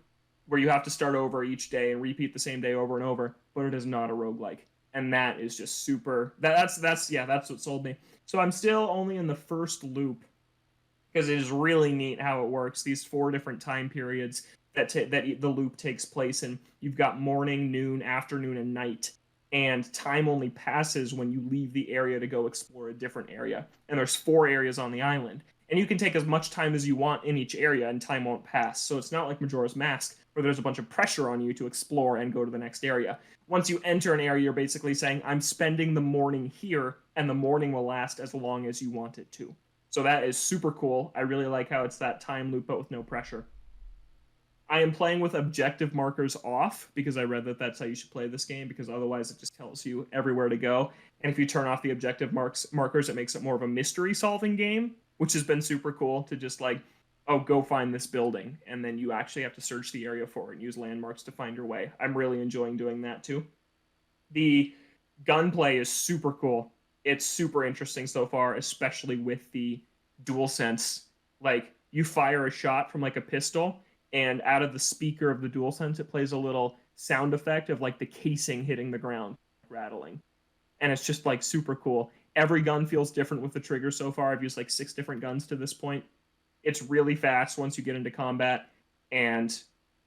A: where you have to start over each day and repeat the same day over and over, but it is not a roguelike. And that is just super. That's what sold me. So I'm still only in the first loop because it is really neat how it works. These 4 different time periods that the loop takes place in. You've got morning, noon, afternoon, and night. And time only passes when you leave the area to go explore a different area. And there's 4 areas on the island. And you can take as much time as you want in each area and time won't pass. So it's not like Majora's Mask where there's a bunch of pressure on you to explore and go to the next area. Once you enter an area, you're basically saying, I'm spending the morning here, and the morning will last as long as you want it to. So that is super cool. I really like how it's that time loop, but with no pressure. I am playing with objective markers off because I read that that's how you should play this game because otherwise it just tells you everywhere to go. And if you turn off the objective markers, it makes it more of a mystery solving game, which has been super cool to just like, oh, go find this building. And then you actually have to search the area for it and use landmarks to find your way. I'm really enjoying doing that too. The gunplay is super cool. it's super interesting so far, especially with the DualSense. Like, you fire a shot from like a pistol, and out of the speaker of the DualSense, it plays a little sound effect of like the casing hitting the ground, rattling. And it's just like super cool. Every gun feels different with the trigger so far. I've used like 6 different guns to this point. It's really fast once you get into combat, and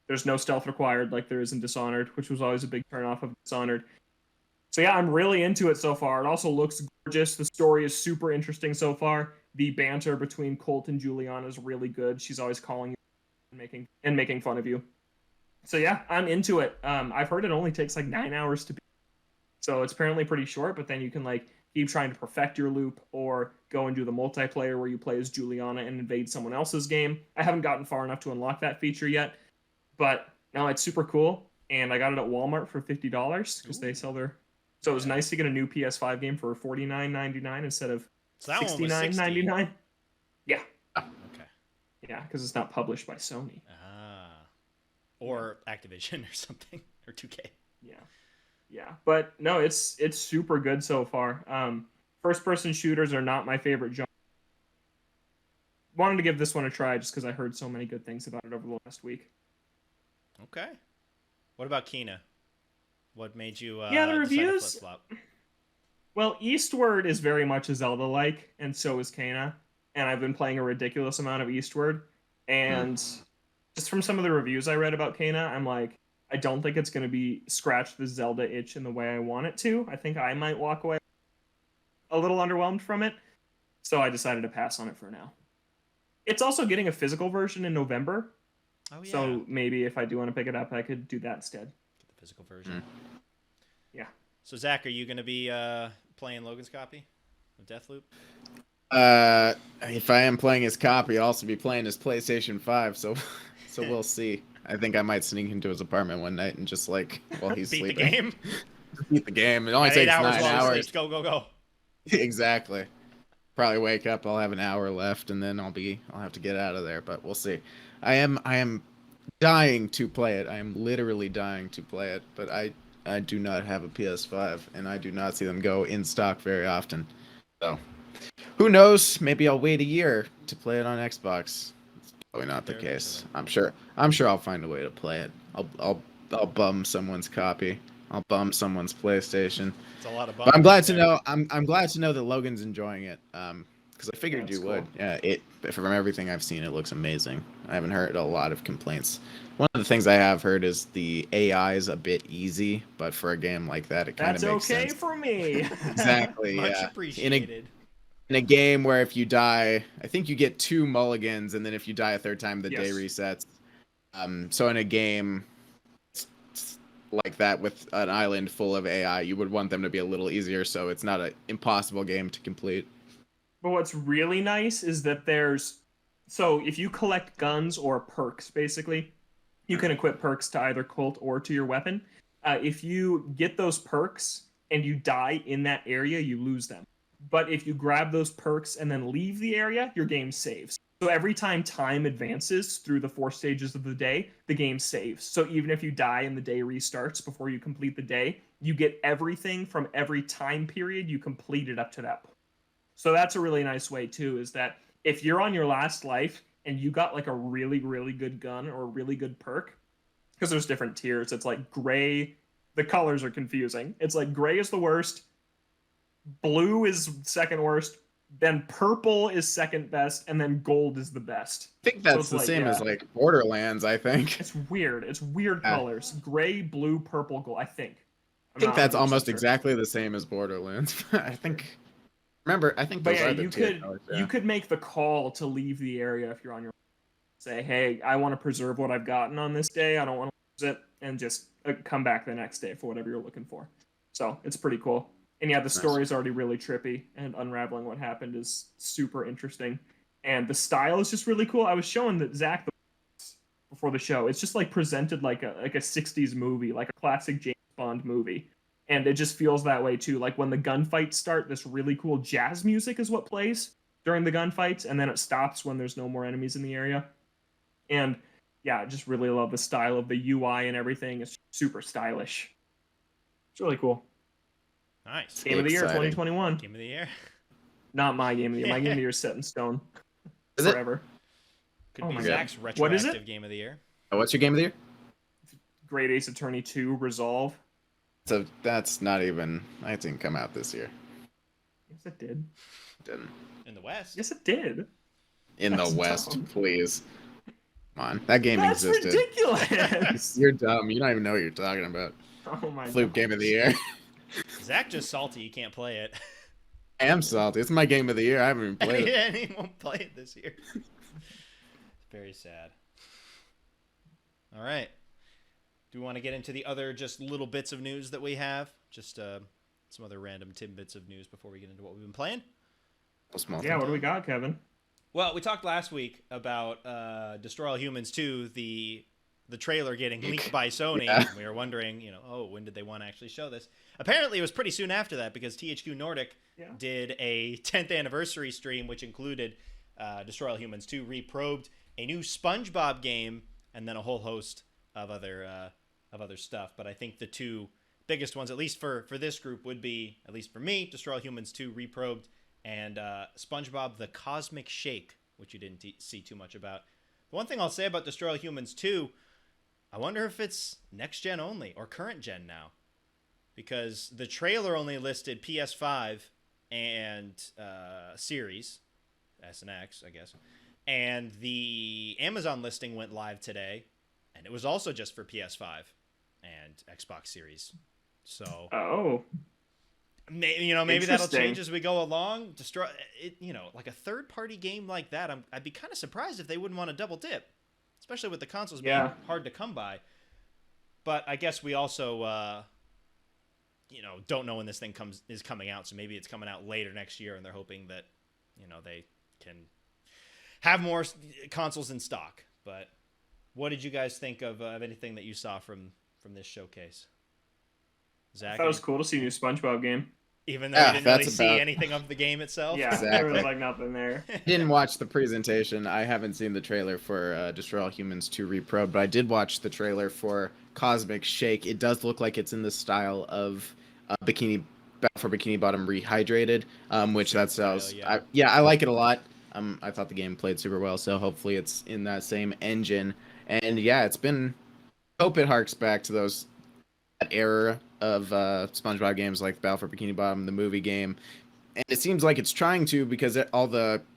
A: there's no stealth required like there is in Dishonored, which was always a big turnoff of Dishonored. So yeah, I'm really into it so far. It also looks gorgeous. The story is super interesting so far. The banter between Colt and Juliana is really good. She's always calling you and making fun of you. So yeah, I'm into it. I've heard it only takes like 9 hours to beat, so it's apparently pretty short. But then you can like keep trying to perfect your loop, or go and do the multiplayer where you play as Juliana and invade someone else's game. I haven't gotten far enough to unlock that feature yet, but no, it's super cool. And I got it at Walmart for $50 because they sell their. So it was nice to get a new PS5 game for $49.99 instead of $69.99. Yeah.
C: Okay.
A: Yeah, because it's not published by Sony.
C: Or Activision or something, or 2K.
A: Yeah. But no, it's super good so far. First-person shooters are not my favorite genre. Wanted to give this one a try just because I heard so many good things about it over the last week.
C: Okay. What about Kena? What made you
A: the reviews.
C: Flip-flop?
A: Well, Eastward is very much a Zelda-like, and so is Kena. And I've been playing a ridiculous amount of Eastward. And just from some of the reviews I read about Kena, I'm like, I don't think it's going to be scratch the Zelda itch in the way I want it to. I think I might walk away a little underwhelmed from it. So I decided to pass on it for now. It's also getting a physical version in November.
C: Oh, yeah.
A: So maybe if I do want to pick it up, I could do that instead.
C: Get the physical version.
A: Yeah.
C: So, Zach, are you going to be playing Logan's copy of Deathloop?
B: If I am playing his copy, I'll also be playing his PlayStation 5, so we'll see. I think I might sneak into his apartment one night and just like while he's
C: beat
B: sleeping.
C: The game?
B: Beat the game. It only takes 9 hours.
C: Go.
B: Exactly. Probably wake up, I'll have an hour left, and then I'll have to get out of there, but we'll see. I am dying to play it. I am literally dying to play it, but I do not have a PS5, and I do not see them go in stock very often. So, who knows? Maybe I'll wait a year to play it on Xbox. It's probably not the case. I'm sure I'll find a way to play it. I'll bum someone's copy. I'll bum someone's PlayStation.
C: It's a lot of bum.
B: But I'm glad to know. I'm glad to know that Logan's enjoying it. Because I figured you would.
A: Cool.
B: Yeah. From everything I've seen, it looks amazing. I haven't heard a lot of complaints. One of the things I have heard is the AI is a bit easy, but for a game like that, it kind of makes sense.
A: That's okay for me.
B: Exactly.
C: Much
B: yeah.
C: appreciated.
B: In a game where if you die, I think you get 2 mulligans, and then if you die a third time, the day resets. So in a game like that with an island full of AI, you would want them to be a little easier, so it's not an impossible game to complete.
A: But what's really nice is that so if you collect guns or perks, basically, you can equip perks to either Colt or to your weapon. If you get those perks and you die in that area, you lose them. But if you grab those perks and then leave the area, your game saves. So every time time advances through the 4 stages of the day, the game saves. So even if you die and the day restarts before you complete the day, you get everything from every time period you completed up to that point. So that's a really nice way too, is that if you're on your last life and you got like a really, really good gun or a really good perk, because there's different tiers. It's like gray. The colors are confusing. It's like gray is the worst. Blue is second worst. Then purple is second best, and then gold is the best.
B: I think that's the same as like Borderlands, I think.
A: It's weird. It's weird colors. Gray, blue, purple, gold, I think.
B: I think that's almost exactly the same as Borderlands. I think those are the tier colors,
A: you could make the call to leave the area if you're on your say, hey, I want to preserve what I've gotten on this day. I don't want to lose it, and just come back the next day for whatever you're looking for. So it's pretty cool. And yeah, the story is already really trippy, and unraveling what happened is super interesting. And the style is just really cool. I was showing that Zach before the show. It's just like presented like a 60s movie, like a classic James Bond movie. And it just feels that way too. Like when the gunfights start, this really cool jazz music is what plays during the gunfights, and then it stops when there's no more enemies in the area. And yeah, I just really love the style of the UI and everything. It's super stylish. It's really cool.
C: Nice.
A: Game of the year, 2021.
C: Game of the year.
A: Not my game of the year. My game of the year is set in stone.
B: Is
A: forever.
C: Could be Zach's retroactive
A: what is it?
C: game of the year.
B: What's your game of the year?
A: Great Ace Attorney 2 Resolve.
B: So that's not even. That didn't come out this year.
A: Yes, it did.
B: Didn't.
C: In the West.
A: Yes, it did.
B: In
A: That's
B: the West,
A: dumb.
B: Please. Come on, that game
A: That's
B: existed.
A: ridiculous.
B: You're dumb. You don't even know what you're talking about.
A: Oh my
B: Fluke
A: god.
B: game of the year.
C: Zach just salty. You can't play it.
B: I am salty. It's my game of the year. I haven't even played it.
C: And he won't play it this year. Very sad. All right. Do we want to get into the other just little bits of news that we have? Just some other random tidbits of news before we get into what we've been playing?
A: Yeah, what do we got, Kevin?
C: Well, we talked last week about Destroy All Humans 2, the trailer getting leaked by Sony.
B: Yeah.
C: We were wondering, when did they want to actually show this? Apparently, it was pretty soon after that because THQ Nordic did a 10th anniversary stream, which included Destroy All Humans 2 Reprobed, a new SpongeBob game, and then a whole host of other stuff. But I think the two biggest ones, at least for this group, would be, at least for me, Destroy All Humans 2 Reprobed, and SpongeBob the Cosmic Shake, which you didn't see too much about. The one thing I'll say about Destroy All Humans 2, I wonder if it's next gen only or current gen now, because the trailer only listed PS5 and Series, S and X, I guess, and the Amazon listing went live today, and it was also just for PS5 and Xbox Series. So, maybe that'll change as we go along. Destroy it, like a third-party game like that. I'd be kind of surprised if they wouldn't want to double dip, especially with the consoles being hard to come by. But I guess we also, don't know when this thing is coming out. So maybe it's coming out later next year, and they're hoping that, they can have more consoles in stock. But what did you guys think of anything that you saw from this showcase? Zach,
A: I thought it was cool to see a new SpongeBob game.
C: Even though you didn't really see anything of the game itself?
A: Yeah, there was like nothing there.
B: Didn't watch the presentation. I haven't seen the trailer for Destroy All Humans 2 Reprobed, but I did watch the trailer for Cosmic Shake. It does look like it's in the style of Battle for Bikini Bottom Rehydrated, which that sells. I like it a lot. I thought the game played super well, so hopefully it's in that same engine. And yeah, hope it harks back to that era of SpongeBob games like Battle for Bikini Bottom, the movie game. And it seems like it's trying to, because it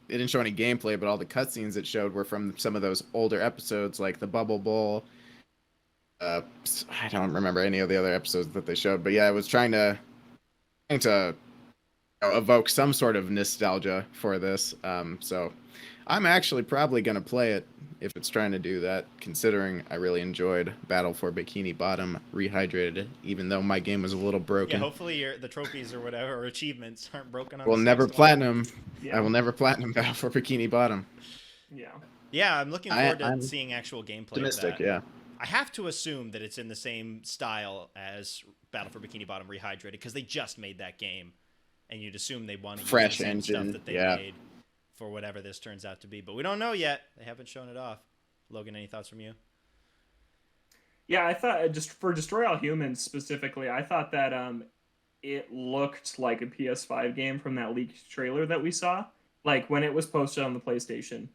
B: didn't show any gameplay, but all the cutscenes it showed were from some of those older episodes, like the Bubble Bowl. I don't remember any of the other episodes that they showed, but yeah, it was trying to evoke some sort of nostalgia for this. So I'm actually probably going to play it if it's trying to do that, considering I really enjoyed Battle for Bikini Bottom Rehydrated, even though my game was a little broken.
C: Yeah, hopefully the trophies or whatever, or achievements aren't broken on
B: We'll never platinum. Yeah. I will never platinum Battle for Bikini Bottom.
A: Yeah.
C: Yeah, I'm looking forward to seeing actual gameplay
B: optimistic,
C: of that.
B: Yeah.
C: I have to assume that it's in the same style as Battle for Bikini Bottom Rehydrated, because they just made that game, and you'd assume they want to use the same stuff that they made for whatever this turns out to be. But we don't know yet. They haven't shown it off. Logan, any thoughts from you?
A: Yeah, I thought, just for Destroy All Humans specifically, I thought that it looked like a PS5 game from that leaked trailer that we saw. Like, when it was posted on the PlayStation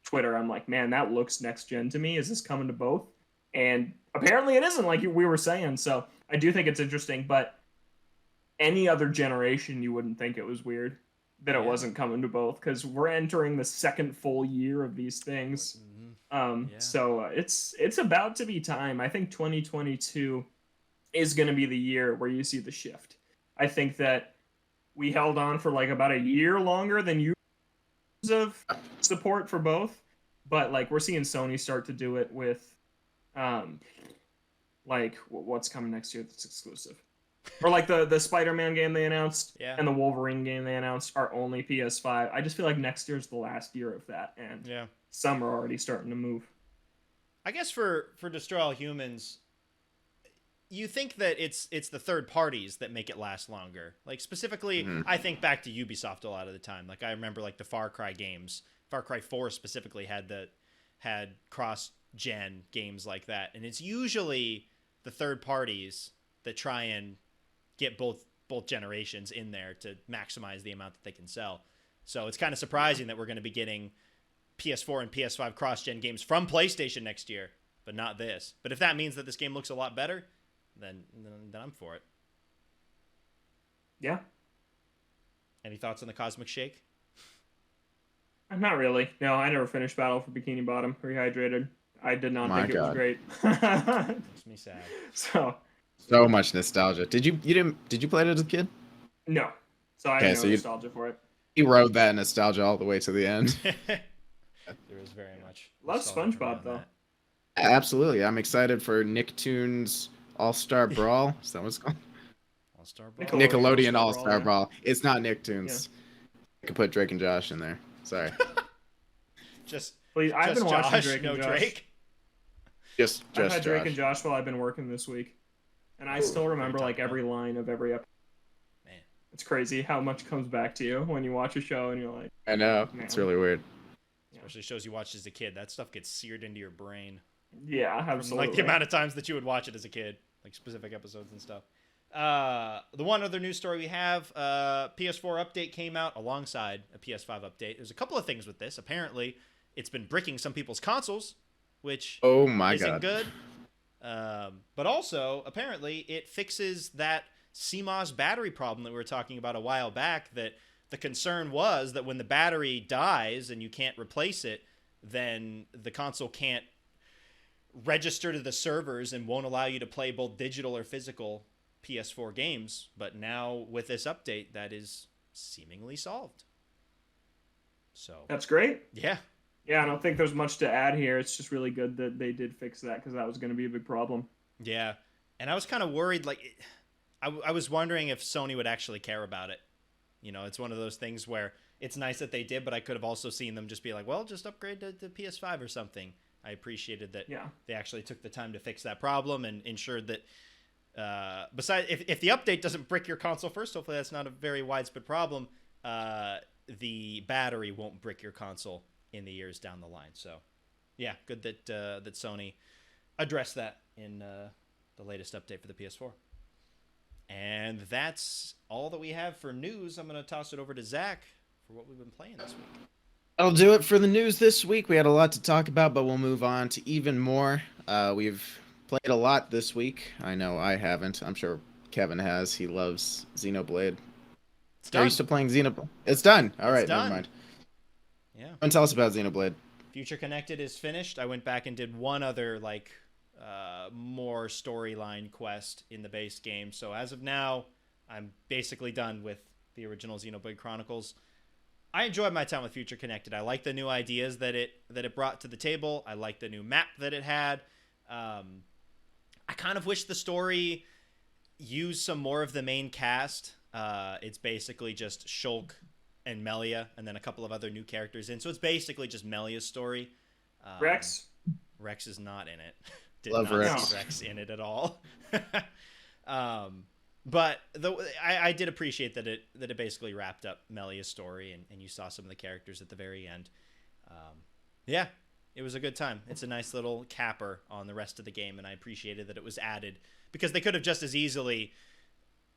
A: Twitter, I'm like, man, that looks next gen to me. Is this coming to both? And apparently it isn't, like we were saying. So I do think it's interesting, but any other generation, you wouldn't think it was weird that it wasn't coming to both, because we're entering the second full year of these things. So it's about to be time. I think 2022 is going to be the year where you see the shift. I think that we held on for like about a year longer than you of support for both, but like we're seeing Sony start to do it with like what's coming next year that's exclusive, or like the Spider-Man game they announced and the Wolverine game they announced are only PS5. I just feel like next year's the last year of that, and some are already starting to move.
C: I guess for Destroy All Humans, you think that it's the third parties that make it last longer. Like specifically, I think back to Ubisoft a lot of the time. Like I remember like the Far Cry games. Far Cry 4 specifically had cross-gen games like that. And it's usually the third parties that try and get both both generations in there to maximize the amount that they can sell. So it's kind of surprising that we're going to be getting PS4 and PS5 cross-gen games from PlayStation next year, but not this. But if that means that this game looks a lot better, then I'm for it.
A: Yeah.
C: Any thoughts on the Cosmic Shake?
A: Not really. No, I never finished Battle for Bikini Bottom. Rehydrated. I did not think it was great.
C: Makes me sad.
A: So
B: much nostalgia. Did you play it as a kid?
A: No. So I have no nostalgia for it.
B: You rode that nostalgia all the way to the end.
C: There is very much.
A: Love SpongeBob though.
B: Absolutely. I'm excited for Nicktoons All-Star Brawl. Is that what it's called?
C: All-Star Brawl.
B: Nickelodeon All-Star Brawl. It's not Nicktoons. I could put Drake and Josh in there. Sorry.
A: Please, I've been watching Drake and Josh.
C: Drake.
B: Just
A: I've had
B: Josh.
A: Drake and Josh while I've been working this week, and I still remember like every line of every episode.
C: Man,
A: it's crazy how much comes back to you when you watch a show and you're like,
B: I know.
A: Man.
B: It's really weird.
C: Especially shows you watched as a kid. That stuff gets seared into your brain.
A: Yeah, absolutely.
C: Like the amount of times that you would watch it as a kid, like specific episodes and stuff. The one other news story we have, PS4 update came out alongside a PS5 update. There's a couple of things with this. Apparently, it's been bricking some people's consoles, which isn't good. But also, apparently, it fixes that CMOS battery problem that we were talking about a while back, that the concern was that when the battery dies and you can't replace it, then the console can't register to the servers and won't allow you to play both digital or physical PS4 games. But now with this update, that is seemingly solved. So
A: that's great.
C: Yeah.
A: Yeah, I don't think there's much to add here. It's just really good that they did fix that, because that was going to be a big problem.
C: Yeah, and I was kind of worried. Like, I was wondering if Sony would actually care about it. You know, it's one of those things where it's nice that they did, but I could have also seen them just be like, well, just upgrade to PS5 or something. I appreciated that they actually took the time to fix that problem and ensured that, besides, if the update doesn't brick your console first, hopefully that's not a very widespread problem, the battery won't brick your console in the years down the line. So, yeah, good that that Sony addressed that in the latest update for the PS4. And that's all that we have for news. I'm going to toss it over to Zach for what we've been playing this week.
B: I'll do it for the news this week. We had a lot to talk about, but we'll move on to even more. We've played a lot this week. I know I haven't. I'm sure Kevin has. He loves Xenoblade.
C: It's done.
B: Are you still playing Xenoblade? It's done. All right,
C: done.
B: never mind.
C: Yeah.
B: And tell us about Xenoblade.
C: Future Connected is finished. I went back and did one other more storyline quest in the base game. So as of now, I'm basically done with the original Xenoblade Chronicles. I enjoyed my time with Future Connected. I like the new ideas that it brought to the table. I like the new map that it had. I kind of wish the story used some more of the main cast. It's basically just Shulk and Melia, and then a couple of other new characters in. So it's basically just Melia's story.
A: Rex
C: is not in it.
B: Love Rex.
C: See Rex in it at all. But I did appreciate that it basically wrapped up Melia's story, and you saw some of the characters at the very end. Yeah, it was a good time. It's a nice little capper on the rest of the game, and I appreciated that it was added, because they could have just as easily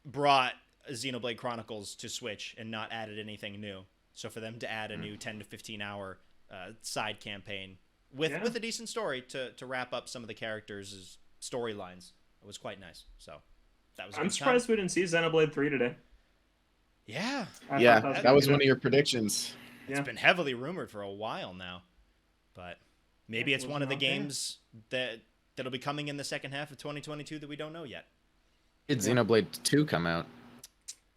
C: brought Xenoblade Chronicles to Switch and not added anything new. So for them to add a new 10 to 15 hour side campaign with a decent story to wrap up some of the characters' storylines, it was quite nice. So that was.
A: I'm surprised we didn't see Xenoblade 3 today.
C: Yeah.
B: That was one of your predictions.
C: It's been heavily rumored for a while now, but maybe it's one of the games that'll be coming in the second half of 2022 that we don't know yet.
B: Did Xenoblade 2 come out?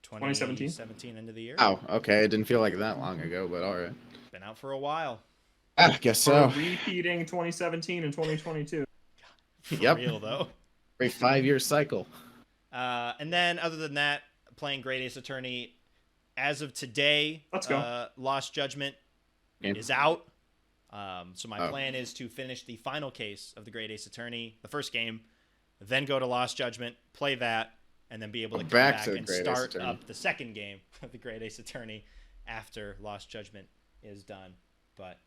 C: 2017 end of the year.
B: Oh, okay. It didn't feel like that long ago, but all right.
C: Been out for a while.
B: I guess so.
A: Repeating 2017 and 2022.
C: For real, though.
B: A 5-year cycle.
C: And then, other than that, playing Great Ace Attorney. As of today,
A: let's go.
C: Lost Judgment is out. So my plan is to finish the final case of the Great Ace Attorney, the first game, then go to Lost Judgment, play that, and then be able to come back and start up the second game of the Great Ace Attorney after Lost Judgment is done. But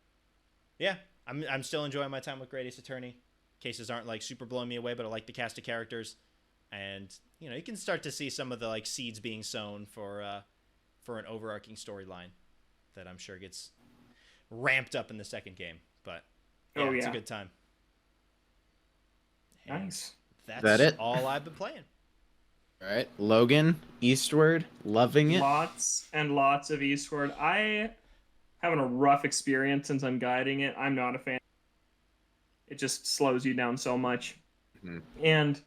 C: yeah, I'm still enjoying my time with Great Ace Attorney. Cases aren't like super blowing me away, but I like the cast of characters. and you can start to see some of the like seeds being sown for an overarching storyline that I'm sure gets ramped up in the second game. But yeah, it's a good time. And
A: nice.
C: That's it? All I've been playing.
B: All right, Logan, Eastward, loving it.
A: Lots and lots of Eastward. I having a rough experience since I'm guiding it. I'm not a fan. It just slows you down so much. Mm-hmm. And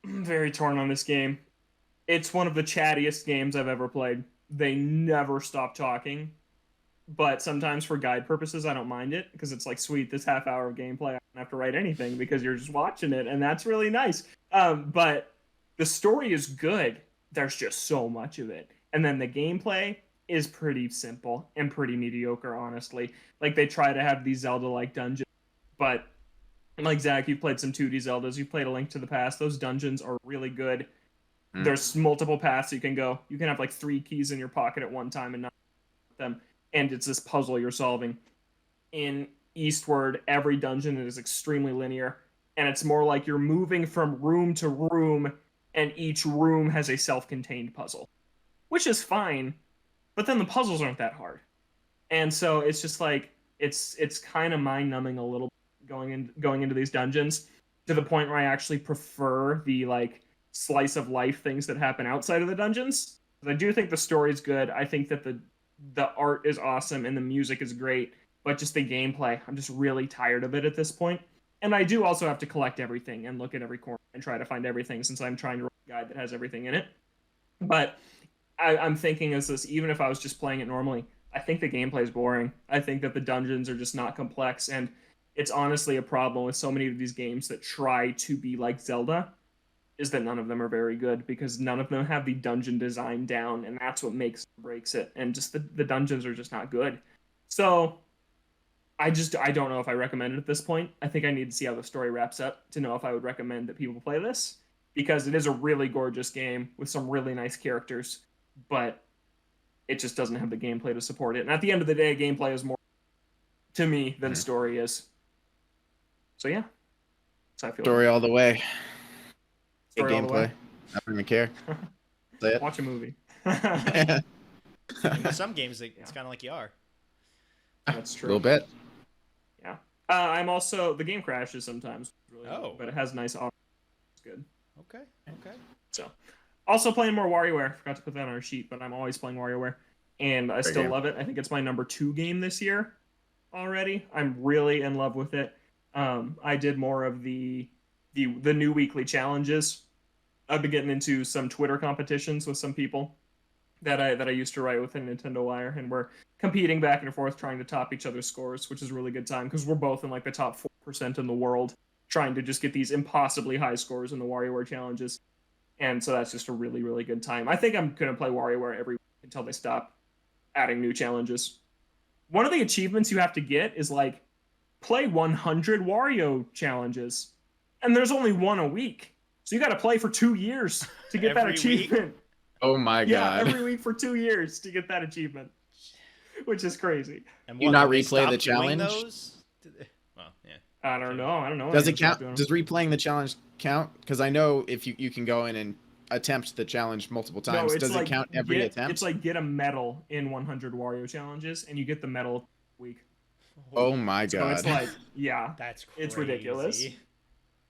A: I'm very torn on this game. It's one of the chattiest games I've ever played. They never stop talking. But sometimes for guide purposes, I don't mind it because it's like, sweet, this half hour of gameplay, I don't have to write anything because you're just watching it, and that's really nice. But the story is good. There's just so much of it. And then the gameplay is pretty simple and pretty mediocre, honestly. Like, they try to have these Zelda-like dungeons, but like, Zach, you've played some 2D Zeldas, you've played A Link to the Past, those dungeons are really good. There's multiple paths you can go. You can have like 3 keys in your pocket at one time and not them. And it's this puzzle you're solving. In Eastward, every dungeon is extremely linear, and it's more like you're moving from room to room, and each room has a self-contained puzzle, which is fine, but then the puzzles aren't that hard. And so it's just like, it's kind of mind-numbing a little going into these dungeons, to the point where I actually prefer the like slice of life things that happen outside of the dungeons. I do think the story's good. I think that the art is awesome and the music is great, but just the gameplay, I'm just really tired of it at this point. And I do also have to collect everything and look at every corner and try to find everything, since I'm trying to write a guide that has everything in it. But I'm thinking, is this, even if I was just playing it normally, I think the gameplay is boring. I think that the dungeons are just not complex, and it's honestly a problem with so many of these games that try to be like Zelda, is that none of them are very good, because none of them have the dungeon design down, and that's what makes or breaks it. And just the dungeons are just not good. So I don't know if I recommend it at this point. I think I need to see how the story wraps up to know if I would recommend that people play this, because it is a really gorgeous game with some really nice characters, but it just doesn't have the gameplay to support it. And at the end of the day, gameplay is more to me than story is. So yeah, so I feel
B: story all the way.
A: Story all the way.
B: Gameplay. I don't even care. Say it.
A: Watch a movie.
C: Some games, it's kind of like you are.
A: That's true.
B: A little bit.
A: Yeah. I'm also, the game crashes sometimes. Really good, but it has nice audio. It's good.
C: Okay.
A: So, also playing more WarioWare. Forgot to put that on our sheet, but I'm always playing WarioWare, and I still love it. I think it's my number 2 game this year already. I'm really in love with it. I did more of the new weekly challenges. I've been getting into some Twitter competitions with some people that I used to write with in Nintendo Wire, and we're competing back and forth trying to top each other's scores, which is a really good time because we're both in like the top 4% in the world, trying to just get these impossibly high scores in the WarioWare challenges. And so that's just a really, really good time. I think I'm going to play WarioWare every week until they stop adding new challenges. One of the achievements you have to get is like play 100 Wario challenges, and there's only one a week. So you got to play for 2 years to get that achievement.
C: Week?
B: Oh my god!
A: Yeah, every week for 2 years to get that achievement, which is crazy.
C: And
B: you not replay the challenge?
C: Well, yeah.
A: I don't know.
B: Does it count? Does replaying the challenge count? Because I know if you can go in and attempt the challenge multiple times. No, does it count every attempt?
A: It's like get a medal in 100 Wario challenges, and you get the medal week.
B: Oh my god!
A: So it's like, yeah,
C: that's crazy.
A: It's ridiculous.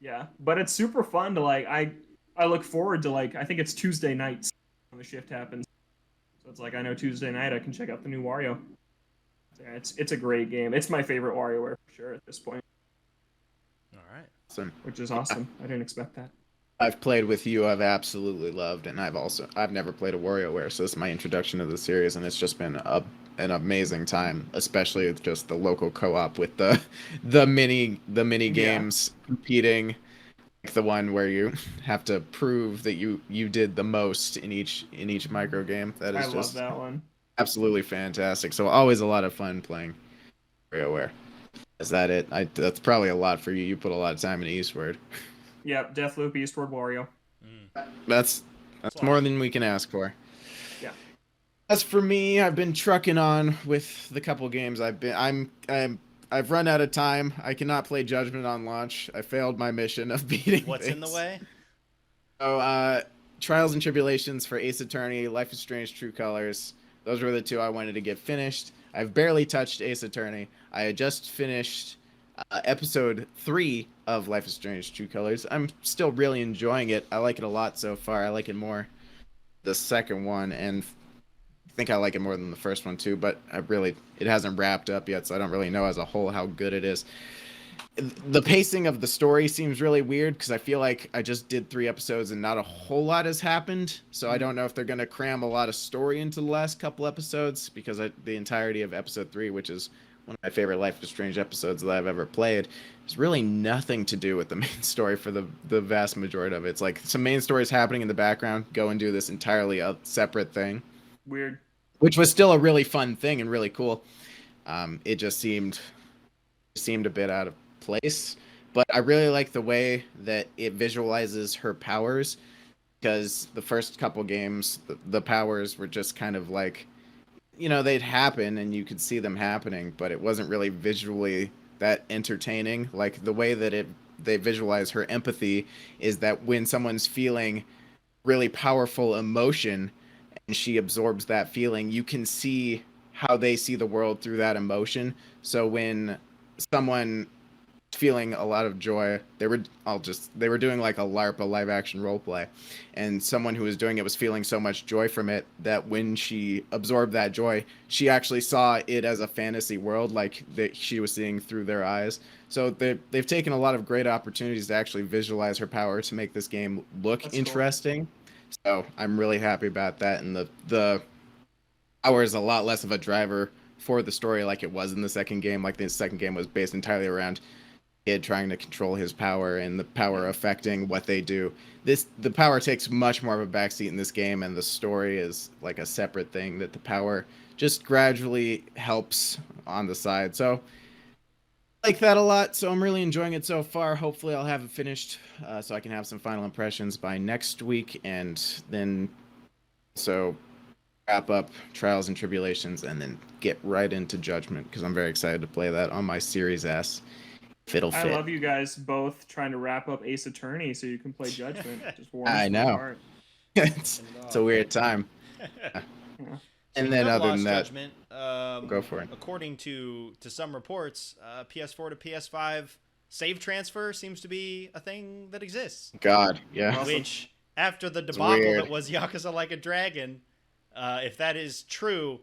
A: Yeah, but it's super fun to like. I look forward to like. I think it's Tuesday nights when the shift happens. So it's like I know Tuesday night I can check out the new Wario. Yeah, it's a great game. It's my favorite WarioWare for sure at this point.
C: All right.
B: Awesome.
A: Which is awesome. I didn't expect that.
B: I've played with you. I've absolutely loved, and I've never played a WarioWare, so this is my introduction to the series, and it's just been an amazing time, especially with just the local co-op with the mini games competing, like the one where you have to prove that you did the most in each micro game. That is
A: I love that one.
B: Absolutely fantastic. So always a lot of fun playing WarioWare. Is that it? That's probably a lot for you. You put a lot of time into Eastward.
A: Yep, Deathloop, Eastward, Wario.
B: That's more than we can ask for.
A: Yeah.
B: As for me, I've been trucking on with the couple games I've run out of time. I cannot play Judgment on launch. I failed my mission of beating
C: What's
B: things.
C: in the way?
B: So, Trials and Tribulations for Ace Attorney, Life is Strange, True Colors. Those were the two I wanted to get finished. I've barely touched Ace Attorney. I had just finished episode 3 of Life is Strange, True Colors. I'm still really enjoying it. I like it a lot so far. I like it more the second one, and I think I like it more than the first one too, but it hasn't wrapped up yet, so I don't really know as a whole how good it is. The pacing of the story seems really weird because I feel like I just did 3 episodes and not a whole lot has happened. So I don't know if they're going to cram a lot of story into the last couple episodes because the entirety of episode 3, which is one of my favorite Life is Strange episodes that I've ever played, has really nothing to do with the main story for the vast majority of it. It's like some main story is happening in the background, go and do this entirely a separate thing.
A: Weird.
B: Which was still a really fun thing and really cool. It just seemed a bit out of place, but I really like the way that it visualizes her powers, because the first couple games the powers were just kind of like, they'd happen and you could see them happening, but it wasn't really visually that entertaining. Like the way that they visualize her empathy is that when someone's feeling really powerful emotion and she absorbs that feeling, you can see how they see the world through that emotion. So when someone feeling a lot of joy, they were doing like a LARP, a live action role play, and someone who was doing it was feeling so much joy from it that when she absorbed that joy, she actually saw it as a fantasy world, like that she was seeing through their eyes. So they've taken a lot of great opportunities to actually visualize her power to make this game look
A: That's
B: interesting. Cool. So I'm really happy about that, and the power is a lot less of a driver for the story like it was in the second game. Like the second game was based entirely around kid trying to control his power and the power affecting what they do. The power takes much more of a backseat in this game, and the story is like a separate thing that the power just gradually helps on the side. So I like that a lot. So I'm really enjoying it so far. Hopefully I'll have it finished so I can have some final impressions by next week, and then wrap up Trials and Tribulations and then get right into Judgment, because I'm very excited to play that on my Series S. I
A: love you guys both trying to wrap up Ace Attorney so you can play Judgment. Just
B: I know. It's a weird time.
A: Yeah.
B: And then other than that,
C: Judgment,
B: go for it.
C: According to some reports, PS4 to PS5 save transfer seems to be a thing that exists.
B: God, yeah.
C: Which, after the debacle that was Yakuza Like a Dragon, if that is true,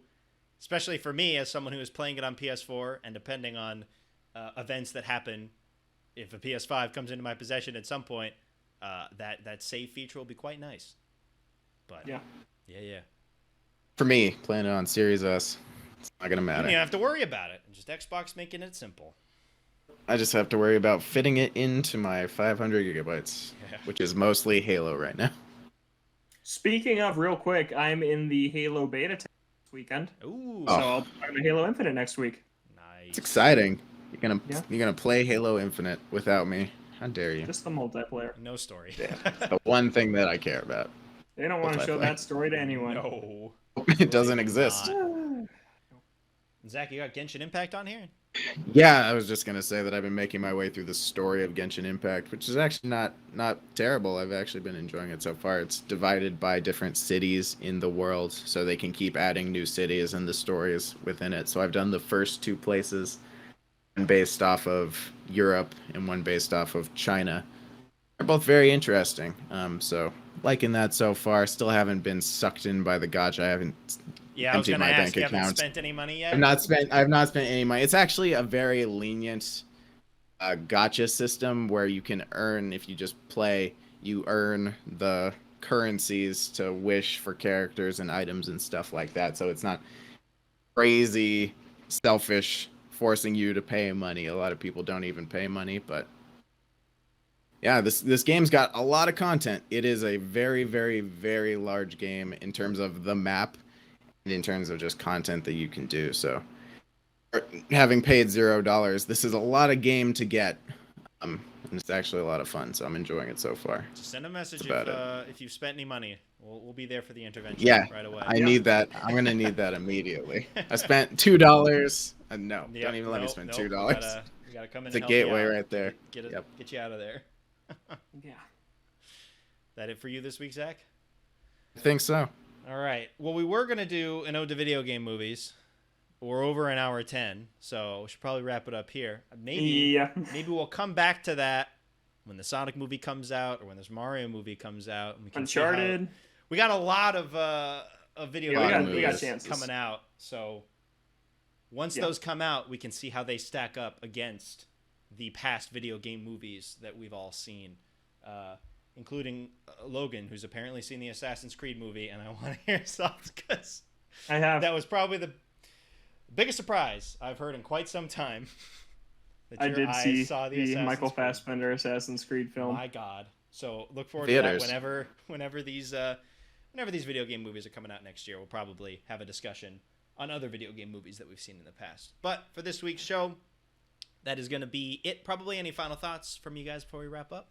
C: especially for me as someone who is playing it on PS4 and depending on events that happen, if a PS5 comes into my possession at some point, that save feature will be quite nice. But yeah.
B: For me, playing it on Series S, it's not gonna matter.
C: You don't have to worry about it. Just Xbox making it simple.
B: I just have to worry about fitting it into my 500 gigabytes, which is mostly Halo right now.
A: Speaking of, real quick, I'm in the Halo beta test this weekend.
C: Ooh.
A: So I'll play the Halo Infinite next week.
C: Nice.
B: It's exciting. You're gonna play Halo Infinite without me. How dare you?
A: Just the multiplayer.
C: No story.
B: Yeah, the one thing that I care about.
A: They don't want to show that story to anyone.
C: No.
B: It doesn't exist.
C: Zach, you got Genshin Impact on here?
B: Yeah, I was just gonna say that I've been making my way through the story of Genshin Impact, which is actually not terrible. I've actually been enjoying it so far. It's divided by different cities in the world, so they can keep adding new cities and the stories within it. So I've done the first 2 places, one based off of Europe and one based off of China. They're both very interesting. So liking that so far. Still haven't been sucked in by the gacha. I haven't emptied my bank account.
C: Haven't spent any money yet?
B: I've not spent any money. It's actually a very lenient gacha system where you can earn, if you just play, you earn the currencies to wish for characters and items and stuff like that. So it's not crazy selfish forcing you to pay money. A lot of people don't even pay money, but yeah, this game's got a lot of content. It is a very, very, very large game in terms of the map and in terms of just content that you can do. So having paid $0, this is a lot of game to get. And it's actually a lot of fun, so I'm enjoying it so far.
C: Just send a message if you've spent any money. We'll be there for the intervention right away.
B: I need that. I'm going to need that immediately. I spent $2. No, don't even let me spend $2.
C: You gotta come in
B: it's a gateway right there.
C: Get you out of there.
A: Yeah.
C: That it for you this week, Zach?
B: I think so.
C: All right. Well, we were going to do an ode to video game movies. We're over an hour 10, so we should probably wrap it up here. Maybe we'll come back to that when the Sonic movie comes out or when this Mario movie comes out. And we can
A: Uncharted.
C: We got a lot of video game movies coming out, so once those come out, we can see how they stack up against the past video game movies that we've all seen, including Logan, who's apparently seen the Assassin's Creed movie, and I want to hear his thoughts because
A: I have.
C: That was probably the biggest surprise I've heard in quite some time.
A: I did see the Michael Fassbender Assassin's Creed film.
C: My God! So look forward to that whenever these video game movies are coming out next year. We'll probably have a discussion on other video game movies that we've seen in the past. But for this week's show, that is going to be it. Probably any final thoughts from you guys before we wrap up?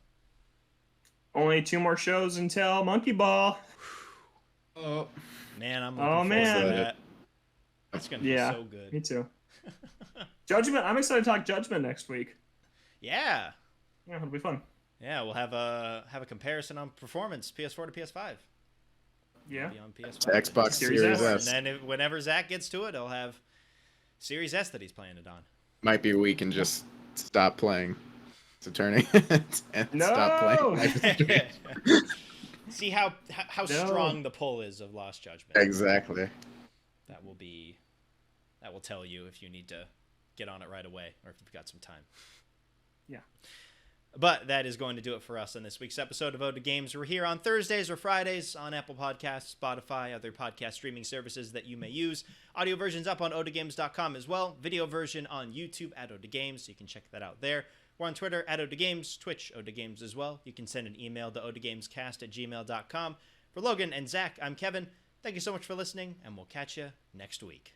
A: Only 2 more shows until Monkey Ball.
B: Oh
C: man, I'm looking forward to that. That's going to be so good.
A: Me too. Judgment. I'm excited to talk Judgment next week.
C: Yeah,
A: it'll be fun.
C: Yeah, we'll have a comparison on performance, PS4 to PS5.
A: Yeah.
C: On PS5
B: to Xbox Series S.
C: And then whenever Zach gets to it, he'll have Series S that he's playing it on.
B: Might be we can just stop playing the tournament and stop playing.
C: See how strong the pull is of Lost Judgment.
B: Exactly.
C: That will tell you if you need to get on it right away or if you've got some time.
A: Yeah.
C: But that is going to do it for us on this week's episode of Ode to Games. We're here on Thursdays or Fridays on Apple Podcasts, Spotify, other podcast streaming services that you may use. Audio version's up on odegames.com as well. Video version on YouTube at Ode to Games, so you can check that out there. We're on Twitter at Ode to Games, Twitch Ode to Games as well. You can send an email to odegamescast@gmail.com. For Logan and Zach, I'm Kevin. Thank you so much for listening, and we'll catch you next week.